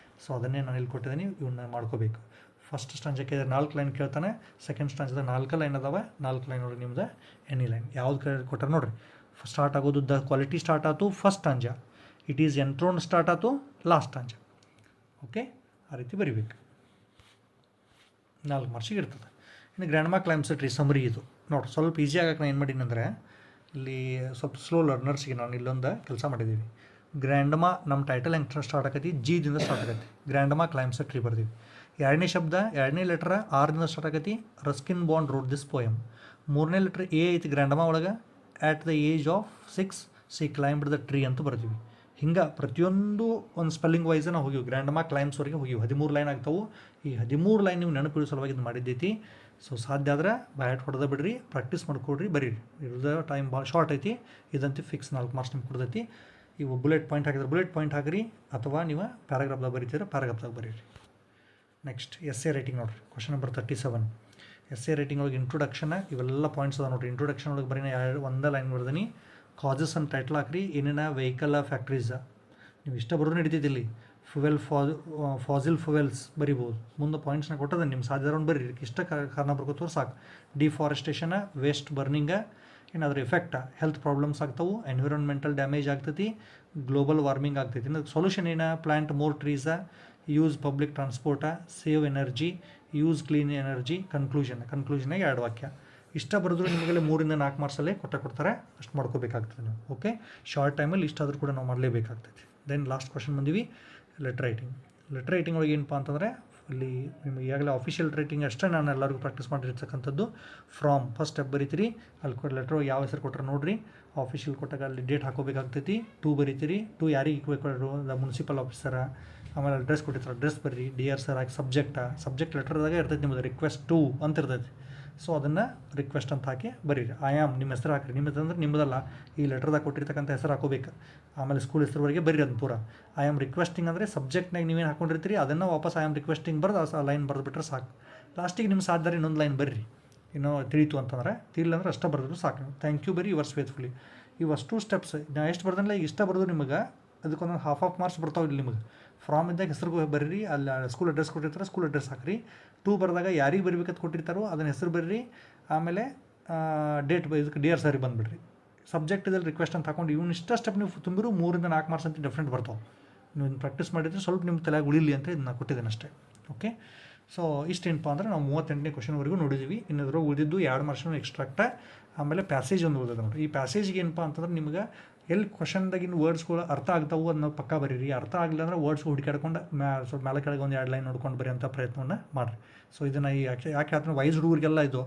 ಸೊ ಅದನ್ನೇ ನಾನು ಇಲ್ಲಿ ಕೊಟ್ಟಿದ್ದೀನಿ, ಇವನ್ನ ಮಾಡ್ಕೋಬೇಕು. ಫಸ್ಟ್ ಸ್ಟಾಂಜಕ್ಕೆ 4 ಲೈನ್ ಕೇಳ್ತಾನೆ, ಸೆಕೆಂಡ್ ಸ್ಟಾಂಜದ 4 ಲೈನ್ ಅದಾವೆ. 4 ಲೈನ್ ನೋಡಿ ನಿಮ್ದು ಎನಿ ಲೈನ್ ಯಾವ್ದು ಕೊಟ್ಟಾರೆ ನೋಡಿರಿ. ಸ್ಟಾರ್ಟ್ ಆಗೋದು ದ ಕ್ವಾಲಿಟಿ ಸ್ಟಾರ್ಟ್ ಆಯ್ತು ಫಸ್ಟ್ ಸ್ಟಾಂಜ, ಇಟ್ ಈಸ್ ಎಂಟ್ರೋನ್ ಸ್ಟಾರ್ಟ್ ಆಯ್ತು ಲಾಸ್ಟ್ ಸ್ಟಾಂಜ. ಓಕೆ, ಆ ರೀತಿ ಬರಿಬೇಕು. 4 ಮಾರ್ಕ್ಸಿಗೆ ಇರ್ತದೆ. ಇನ್ನು ಗ್ರ್ಯಾಂಡ್ಮಾ ಕ್ಲೈಮ್ಸೆಟ್ರಿ ಸಮರಿ ಇದು ನೋಡಿರಿ, ಸ್ವಲ್ಪ ಈಸಿ ಆಗಕ್ಕೆ ನಾನು ಏನು ಮಾಡೀನಿ ಅಂದರೆ ಇಲ್ಲಿ ಸ್ವಲ್ಪ ಸ್ಲೋ ಲರ್ನರ್ಸ್ಗೆ ನಾನು ಇಲ್ಲೊಂದು ಕೆಲಸ ಮಾಡಿದ್ದೀವಿ. ಗ್ರ್ಯಾಂಡ್ಮಾ ನಮ್ಮ ಟೈಟಲ್ ಹೆಂಗೆ ಸ್ಟಾರ್ಟ್ ಆಕೈತಿ, ಜಿದಿಂದ ಸ್ಟಾರ್ಟ್ ಆಗೈತಿ. ಗ್ರ್ಯಾಂಡ್ಮಾ ಕ್ಲೈಮ್ಸೆಟ್ರಿ ಬರ್ತೀವಿ. 2ನೇ ಶಬ್ದ 2ನೇ ಲೆಟ್ರ ಆರ್ದಿಂದ ಸ್ಟಾರ್ಟ್ ಆಗೈತಿ. Ruskin bond road this poem. 3ನೇ ಲೆಟ್ರ್ ಎ ಐತಿ ಗ್ರ್ಯಾಂಡಮಾ ಒಳಗೆ. At the age of 6 C climbed the tree ಅಂತ ಬರ್ತೀವಿ. ಹಿಂಗೆ ಪ್ರತಿಯೊಂದು ಒಂದು ಸ್ಪೆಲ್ಲಿಂಗ್ ವೈಸ್ ನಾವು ಹೋಗಿವಿ. ಗ್ರ್ಯಾಂಡಮಾ ಕ್ಲೈಮ್ಸ್ವರೆಗೆ ಹೋಗಿವಿ. 13 ಲೈನ್ ಆಗ್ತಾವೆ. ಈ 13 ಲೈನ್ ನೀವು ನೆನಪಿಡೋ ಸಲುವಾಗಿ ಇದು ಮಾಡಿದ್ದೈತಿ. ಸೊ ಸಾಧ್ಯ ಆದ್ರೆ ಬ್ಯಾಟ್ ಹೊಡೆದ ಬಿಡ್ರಿ, ಪ್ರಾಕ್ಟೀಸ್ ಮಾಡ್ಕೊಡ್ರಿ, ಬರೀರಿ. ಇರೋದ ಟೈಮ್ ಭಾಳ ಶಾರ್ಟ್ ಐತಿ. ಇದಂತೂ ಫಿಕ್ಸ್ 4 ಮಾರ್ಕ್ಸ್ ನಿಮ್ಗೆ ಕೊಡ್ತೈತಿ. ಇವು ಬುಲೆಟ್ ಪಾಯಿಂಟ್ ಹಾಕಿದ್ರೆ ಬುಲೆಟ್ ಪಾಯಿಂಟ್ ಹಾಕಿರಿ, ಅಥವಾ ನೀವು ಪ್ಯಾರಾಗ್ರಾಫ್ದಾಗ ಬರೀತಿದ್ರೆ ಪ್ಯಾರಾಗ್ರಾಫ್ದಾಗ ಬರೀರಿ. ನೆಕ್ಸ್ಟ್ ಎಸ್ ಎ ರೈಟಿಂಗ್ ನೋಡಿರಿ, question number 37. Essay writing ಒಳಗೆ ಇಂಟ್ರೊಡಕ್ಷನ್ ಇವೆಲ್ಲ ಪಾಯಿಂಟ್ಸ್ ಅದ ನೋಡಿರಿ. ಇಂಟ್ರೊಡಕ್ಷನ್ ಒಳಗೆ ಬರೀ ಒಂದೇ ಲೈನ್ ಬರ್ದೀನಿ, ಕಾಸಸ್ ಅಂತ ಟೈಟ್ಲ್ ಹಾಕ್ರಿ, ಏನೇನ ವೆಹಿಕಲ್ ಫ್ಯಾಕ್ಟ್ರೀಸ್ ನೀವು ಇಷ್ಟ ಬರೋದು ನಡೀತಿದ್ದಿಲ್ಲಿ. ಫಾಸಿಲ್ ಫ್ಯೂಯಲ್ಸ್ ಬರಿಬೋದು. ಮುಂದೆ ಪಾಯಿಂಟ್ಸ್ನ ಕೊಟ್ಟದ ನಿಮ್ಮ ಸಾಧ್ಯ ಬರ್ರಿ, ಇಷ್ಟ ಕಾರಣ ಬರ್ಕೋತವ್ರು ಸಾಕು. ಡಿಫಾರೆಸ್ಟೇಷನ್, ವೇಸ್ಟ್ ಬರ್ನಿಂಗ, ಏನಾದರೂ ಎಫೆಕ್ಟ್ ಹೆಲ್ತ್ ಪ್ರಾಬ್ಲಮ್ಸ್ ಆಗ್ತಾವೆ, ಎನ್ವಿರಾನ್ಮೆಂಟಲ್ ಡ್ಯಾಮೇಜ್ ಆಗ್ತೈತಿ, ಗ್ಲೋಬಲ್ ವಾರ್ಮಿಂಗ್ ಆಗ್ತೈತಿ. ಇನ್ನು ಸೊಲ್ಯೂಷನ್ ಏನ, plant more trees, use public transport, save energy, use clean energy. ಕನ್ಕ್ಲೂಷನಾಗಿ 2 ವಾಕ್ಯ ಇಷ್ಟ ಬರೆದ್ರು ನಿಮಗೆಲ್ಲ 3 ಇಂದ 4 ಮಾರ್ಕ್ಸಲ್ಲೇ ಕೊಡ್ತಾರೆ. ಅಷ್ಟು ಮಾಡ್ಕೋಬೇಕಾಗ್ತದೆ ನೀವು. ಓಕೆ, ಶಾರ್ಟ್ ಟೈಮಲ್ಲಿ ಇಷ್ಟಾದರೂ ಕೂಡ ನಾವು ಮಾಡಲೇಬೇಕಾಗ್ತೈತಿ. ದೆನ್ ಲಾಸ್ಟ್ ಕ್ವಶನ್ ಬಂದೀವಿ, ಲೆಟರ್ ರೈಟಿಂಗ್ ಒಳಗೆ ಏನಪ್ಪ ಅಂತಂದರೆ, ಇಲ್ಲಿ ನಿಮಗೆ ಈಗಾಗಲೇ ಆಫಿಷಿಯಲ್ ರೈಟಿಂಗ್ ಅಷ್ಟೇ ನಾನು ಎಲ್ಲರಿಗೂ ಪ್ರಾಕ್ಟೀಸ್ ಮಾಡಿರ್ತಕ್ಕಂಥದ್ದು. ಫ್ರಾಮ್ ಫಸ್ಟ್ ಸ್ಟೆಪ್ ಬರೀತೀರಿ, ಅಲ್ಲಿ ಲೆಟ್ರ್ ಯಾವ ಹೆಸರು ಕೊಟ್ಟರೆ ನೋಡಿರಿ, ಆಫಿಷಿಯಲ್ ಕೊಟ್ಟಾಗ ಅಲ್ಲಿ ಡೇಟ್ ಹಾಕೋಬೇಕಾಗ್ತೈತಿ. ಟು ಬರೀತೀರಿ, ಟು ಯಾರಿಗೆ ಇಕ್ಬೇಕು, ಮುನ್ಸಿಪಲ್ ಆಫೀಸರ. ಆಮೇಲೆ ಅಡ್ರೆಸ್ ಕೊಟ್ಟಿರ್ತಾರೆ, ಅಡ್ರೆಸ್ ಬರ್ರಿ, ಡಿಯರ್ ಸರ್ ಹಾಕಿ. ಸಬ್ಜೆಕ್ಟ್ ಲೆಟರ್ದಾಗ ಇರ್ತೈತಿ ನಿಮ್ಮದು, ರಿಕ್ವೆಸ್ಟ್ ಟು ಅಂತ ಇರ್ತೈತಿ. ಸೊ ಅದನ್ನು ರಿಕ್ವೆಸ್ಟ್ ಅಂತ ಹಾಕಿ ಬರೀರಿ. ಐ ಆಮ್ ನಿಮ್ಮ ಹೆಸರು ಹಾಕಿರಿ, ನಿಮ್ಮ ಹೆಸರು ಅಂದ್ರೆ ನಿಮ್ಮದಲ್ಲ, ಈ ಲೆಟರ್ದಾಗ ಕೊಟ್ಟಿರ್ತಕ್ಕಂಥ ಹೆಸರು ಹಾಕೋಬೇಕು. ಆಮೇಲೆ ಸ್ಕೂಲ್ ಹೆಸರುವರೆಗೆ ಬರೀರಿ ಅದು ಪೂರ. ಐ ಆಮ್ ರಿಕ್ವೆಸ್ಟಿಂಗ್ ಅಂದರೆ ಸಬ್ಜೆಕ್ಟ್ನಾಗ ನೀವೇನು ಹಾಕೊಂಡಿರ್ತೀರಿ ಅದನ್ನು ವಾಪಸ್ ಐ ಆಮ್ ರಿಕ್ವೆಸ್ಟಿಂಗ್ ಬರ್ದು ಆ ಲೈನ್ ಬರೆದುಬಿಟ್ರೆ ಸಾಕು. ಲಾಸ್ಟಿಗೆ ನಿಮ್ಮ ಸಾಧ್ಯ ಇನ್ನೊಂದು ಲೈನ್ ಬರ್ರಿ, ಇನ್ನೂ ತಿಳಿತು ಅಂತಂದರೆ. ತಿಳಿಲ್ಲ ಅಂದ್ರೆ ಅಷ್ಟೇ ಬರೆದ್ರು ಸಾಕು. ಥ್ಯಾಂಕ್ ಯು ಬರೀ, ಯುವರ್ಸ್ ಫೇತ್ಫುಲಿ. ಇವಷ್ಟು ಸ್ಟೆಪ್ಸ್ ನಾ ಎಷ್ಟು ಬರ್ದಲ್ಲ, ಈಗ ಇಷ್ಟ ಬರೆದು ನಿಮಗೆ ಅದಕ್ಕೊಂದು ಹಾಫ್ ಮಾರ್ಕ್ಸ್ ಬರ್ತಾವೆ ಇಲ್ಲಿ ನಿಮಗೆ. ಫ್ರಾಮ್ ಇದ್ದಾಗ ಹೆಸರು ಬರೀರಿ, ಅಲ್ಲಿ ಸ್ಕೂಲ್ ಅಡ್ರೆಸ್ ಕೊಟ್ಟಿರ್ತಾರೆ, ಸ್ಕೂಲ್ ಅಡ್ರೆಸ್ ಹಾಕಿರಿ. ಟು ಬರೆದಾಗ ಯಾರಿಗೆ ಬರಿಬೇಕಂತ ಕೊಟ್ಟಿರ್ತಾರೋ ಅದನ್ನ ಹೆಸರು ಬರೀರಿ. ಆಮೇಲೆ ಡೇಟ್ ಇದಕ್ಕೆ ಡಿಯರ್ ಸರಿ ಬಂದುಬಿಡ್ರಿ. ಸಬ್ಜೆಕ್ಟ್ ಇದಲ್ಲಿ ರಿಕ್ವೆಸ್ಟ್ ಅಂತ ಹಾಕೊಂಡು ಇವ್ನು ಇಷ್ಟ ಸ್ಟೆಪ್ ನೀವು ತುಂಬಿರು 3 ಇಂದ 4 ಮಾರ್ಕ್ಸ್ ಅಂತ ಡಿಫ್ರೆಂಟ್ ಬರ್ತಾವೆ. ನೀವು ಪ್ರಾಕ್ಟೀಸ್ ಮಾಡಿದರೆ ಸ್ವಲ್ಪ ನಿಮ್ಮ ತಲೆಗೆ ಉಳಿಲಿ ಅಂತ ಇದನ್ನ ಕೊಟ್ಟಿದ್ದೇನೆ ಅಷ್ಟೇ. ಓಕೆ, ಸೊ ಇಷ್ಟೇನಪ್ಪ ಅಂದರೆ ನಾವು 38ನೇ ಕ್ವಶನ್ವರೆಗೂ ನೋಡಿದ್ದೀವಿ. ಇನ್ನದ್ರ ಉಳಿದಿದ್ದು 2 ಮಾರ್ಕ್ಸ್ನ ಎಕ್ಸ್ಟ್ರಾಕ್ಟ. ಆಮೇಲೆ ಪ್ಯಾಸೇಜ್ ಒಂದು ಓದೋದು ನೋಡಿರಿ. ಈ ಪ್ಯಾಸೇಜ್ಗೆ ಏನಪ್ಪ ಅಂತಂದ್ರೆ ನಿಮ್ಗೆ ಎಲ್ಲಿ ಕ್ವಶನ್ದಾಗಿನ ವರ್ಡ್ಸ್ಗಳು ಅರ್ಥ ಆಗ್ತಾವೆ ಅದನ್ನ ಪಕ್ಕ ಬರೀರಿ. ಅರ್ಥ ಆಗಲಿಲ್ಲ ಅಂದ್ರೆ ವರ್ಡ್ಸ್ ಹುಡುಕಾಡ್ಕೊಂಡು ಸ್ವಲ್ಪ ಮೇಲೆ ಕೆಳಗೆ ಒಂದು 2 ಲೈನ್ ನೋಡ್ಕೊಂಡು ಬರೀ ಅಂತ ಪ್ರಯತ್ನವನ್ನು ಮಾಡಿರಿ. ಸೊ ಇದನ್ನು ಯಾಕೆ ಹೇಳ್ತೀನಿ, ವೈಸ್ ಹುಡುಗರಿಗೆಲ್ಲ ಇದು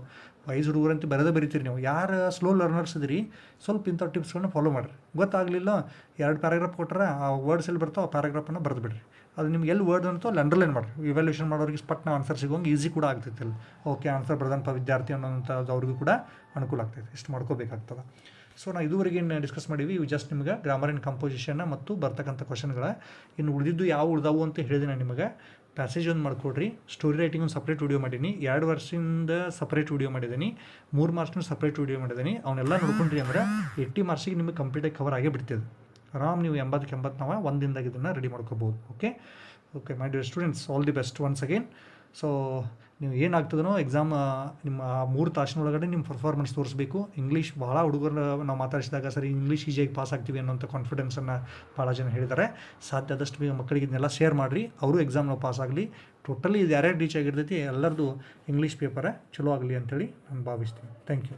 ವೈಸ್ ಹುಡುಗರಂತ ಬರೋದೇ ಬರೀತೀರಿ ನೀವು. ಯಾರು ಸ್ಲೋ ಲರ್ನರ್ಸ್ ಇದ್ರಿ ಸ್ವಲ್ಪ ಇಂಥ ಟಿಪ್ಸ್ಗಳನ್ನ ಫಾಲೋ ಮಾಡಿರಿ. ಗೊತ್ತಾಗಲಿಲ್ಲ 2 ಪ್ಯಾರಾಗ್ರಾಫ್ ಕೊಟ್ಟರೆ ಆ ವರ್ಡ್ಸ್ ಎಲ್ಲಿ ಬರ್ತಾವೆ ಆ ಪ್ಯಾರಾಗ್ರಾಫನ್ನು ಬರೆದು ಬಿಡ್ರಿ. ಅದು ನಿಮ್ಗೆ ಎಲ್ಲಿ ವರ್ಡ್ ಅಂತೋ ಅಲ್ಲಿ ಅಂಡರ್ಲೈನ್ ಮಾಡಿರಿ. ಇವ್ಯಾಲ್ಯೂಷನ್ ಮಾಡೋರಿಗೆ ಪಟ್ನ ಆನ್ಸರ್ ಸಿಗೋಂಗೆ ಈಸಿ ಕೂಡ ಆಗ್ತೈತಿ. ಅಲ್ಲಿ ಓಕೆ ಆನ್ಸರ್ ಬರ್ದಂಥ ವಿದ್ಯಾರ್ಥಿ ಅನ್ನೋಂಥದ್ದು ಅವ್ರಿಗೂ ಕೂಡ ಅನುಕೂಲ ಆಗ್ತೈತೆ. ಇಷ್ಟು ಮಾಡ್ಕೋಬೇಕಾಗ್ತದೆ. ಸೊ ನಾವು ಇದುವರೆಗೆ ಏನು ಡಿಸ್ಕಸ್ ಮಾಡೀವಿ ಇವು ಜಸ್ಟ್ ನಿಮ್ಗೆ ಗ್ರಾಮರ್ ಆ್ಯಂಡ್ ಕಂಪೋಸಿಷನ್ನ ಮತ್ತು ಬರ್ತಕ್ಕಂಥ ಕ್ವಶನ್ಗಳ. ಇನ್ನು ಉಳಿದಿದ್ದು ಯಾವ ಉಳ್ದಾವು ಅಂತ ಹೇಳಿದೆ ನಾನು ನಿಮಗೆ. ಪ್ಯಾಸೇಜ್ ಒಂದು ಮಾಡ್ಕೊಡ್ರಿ. ಸ್ಟೋರಿ ರೈಟಿಂಗ್ ಒಂದು ಸಪ್ರೇಟ್ ವೀಡಿಯೋ ಮಾಡೀನಿ, 2 ವರ್ಷದಿಂದ ಸಪ್ರೇಟ್ ವೀಡಿಯೋ ಮಾಡಿದ್ದೀನಿ, 3 ಮಾರ್ಕ್ಸ್ನ ಸಪ್ರೇಟ್ ವೀಡಿಯೋ ಮಾಡಿದ್ದೀನಿ. ಅವನ್ನೆಲ್ಲ ನೋಡ್ಕೊಂಡ್ರಿ ಅಂದ್ರೆ 80 ಮಾರ್ಕ್ಸಿಗೆ ನಿಮಗೆ ಕಂಪ್ಲೀಟಾಗಿ ಕವರ್ ಆಗೇ ಬಿಡ್ತದೆ. ಆರಾಮ್ ನೀವು 80ಕ್ಕೆ 80 ನಾವು ಒಂದಿಂದಾಗ ಇದನ್ನು ರೆಡಿ ಮಾಡ್ಕೋಬೋದು. Okay my dear students, all the best once again. So ನೀವು ಏನಾಗ್ತದನೋ ಎಕ್ಸಾಮ್ ನಿಮ್ಮ 3 ತಾಸಿನೊಳಗಡೆ ನಿಮ್ಮ ಪರ್ಫಾರ್ಮೆನ್ಸ್ ತೋರಿಸ್ಬೇಕು. ಇಂಗ್ಲೀಷ್ ಭಾಳ ಹುಡುಗರು ನಾವು ಮಾತಾಡಿಸಿದಾಗ ಸರಿ ಇಂಗ್ಲೀಷ್ ಈಸಿಯಾಗಿ ಪಾಸ್ ಆಗ್ತೀವಿ ಅನ್ನೋಂಥ ಕಾನ್ಫಿಡೆನ್ಸನ್ನು ಭಾಳ ಜನ ಹೇಳಿದ್ದಾರೆ. ಸಾಧ್ಯ ಆದಷ್ಟು ಬೇಗ ಮಕ್ಕಳಿಗೆ ಇದನ್ನೆಲ್ಲ ಶೇರ್ ಮಾಡಿರಿ, ಅವರು ಎಕ್ಸಾಮ್ನ ಪಾಸ್ ಆಗಲಿ. ಟೋಟಲಿ ಇದು ಯಾರ್ಯಾರು ರೀಚ್ ಆಗಿರ್ತೈತಿ ಎಲ್ಲರದು ಇಂಗ್ಲೀಷ್ ಪೇಪರ ಚಲೋ ಆಗಲಿ ಅಂಥೇಳಿ ನಾನು ಭಾವಿಸ್ತೀನಿ. Thank you.